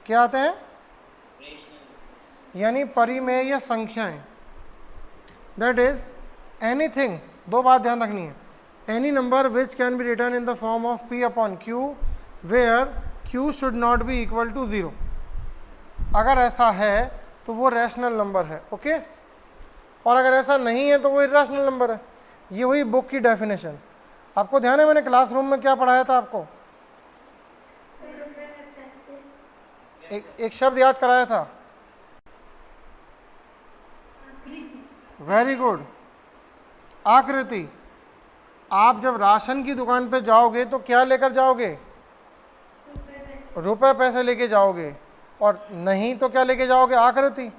क्या आते हैं, यानी परिमेय संख्याएं। दैट इज एनीथिंग, 2 बात ध्यान रखनी है, any number which can be written in the form of p upon q where q should not be equal to 0। अगर ऐसा है तो वो रैशनल नंबर है। ओके, और अगर ऐसा नहीं है तो वो इर्रेशनल नंबर है। ये हुई बुक की डेफिनेशन। आपको ध्यान है मैंने क्लासरूम में क्या पढ़ाया था आपको, एक शब्द याद कराया था, वेरी गुड, आकृति। आप जब राशन की दुकान पे जाओगे तो क्या लेकर जाओगे, रुपए पैसे लेके जाओगे, और नहीं तो क्या लेके जाओगे, आकृति।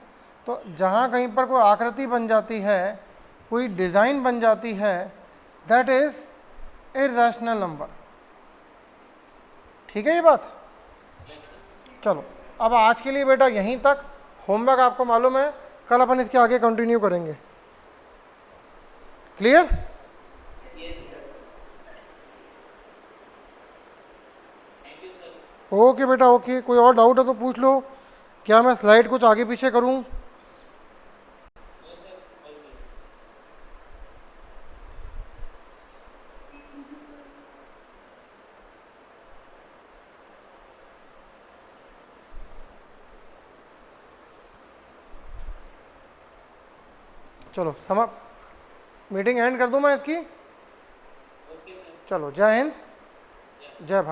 तो जहाँ कहीं पर कोई आकृति बन जाती है, कोई डिज़ाइन बन जाती है, दैट इज इर्रेशनल नंबर। ठीक है ये बात? चलो अब आज के लिए बेटा यहीं तक। होमवर्क आपको मालूम है, कल अपन इसके आगे कंटिन्यू करेंगे। क्लियर? ओके बेटा, ओके। कोई और डाउट है तो पूछ लो। क्या मैं स्लाइड कुछ आगे पीछे करूं? चलो समाप्त, मीटिंग एंड कर दूं मैं इसकी। Okay sir. चलो, जय हिंद, जय भारत।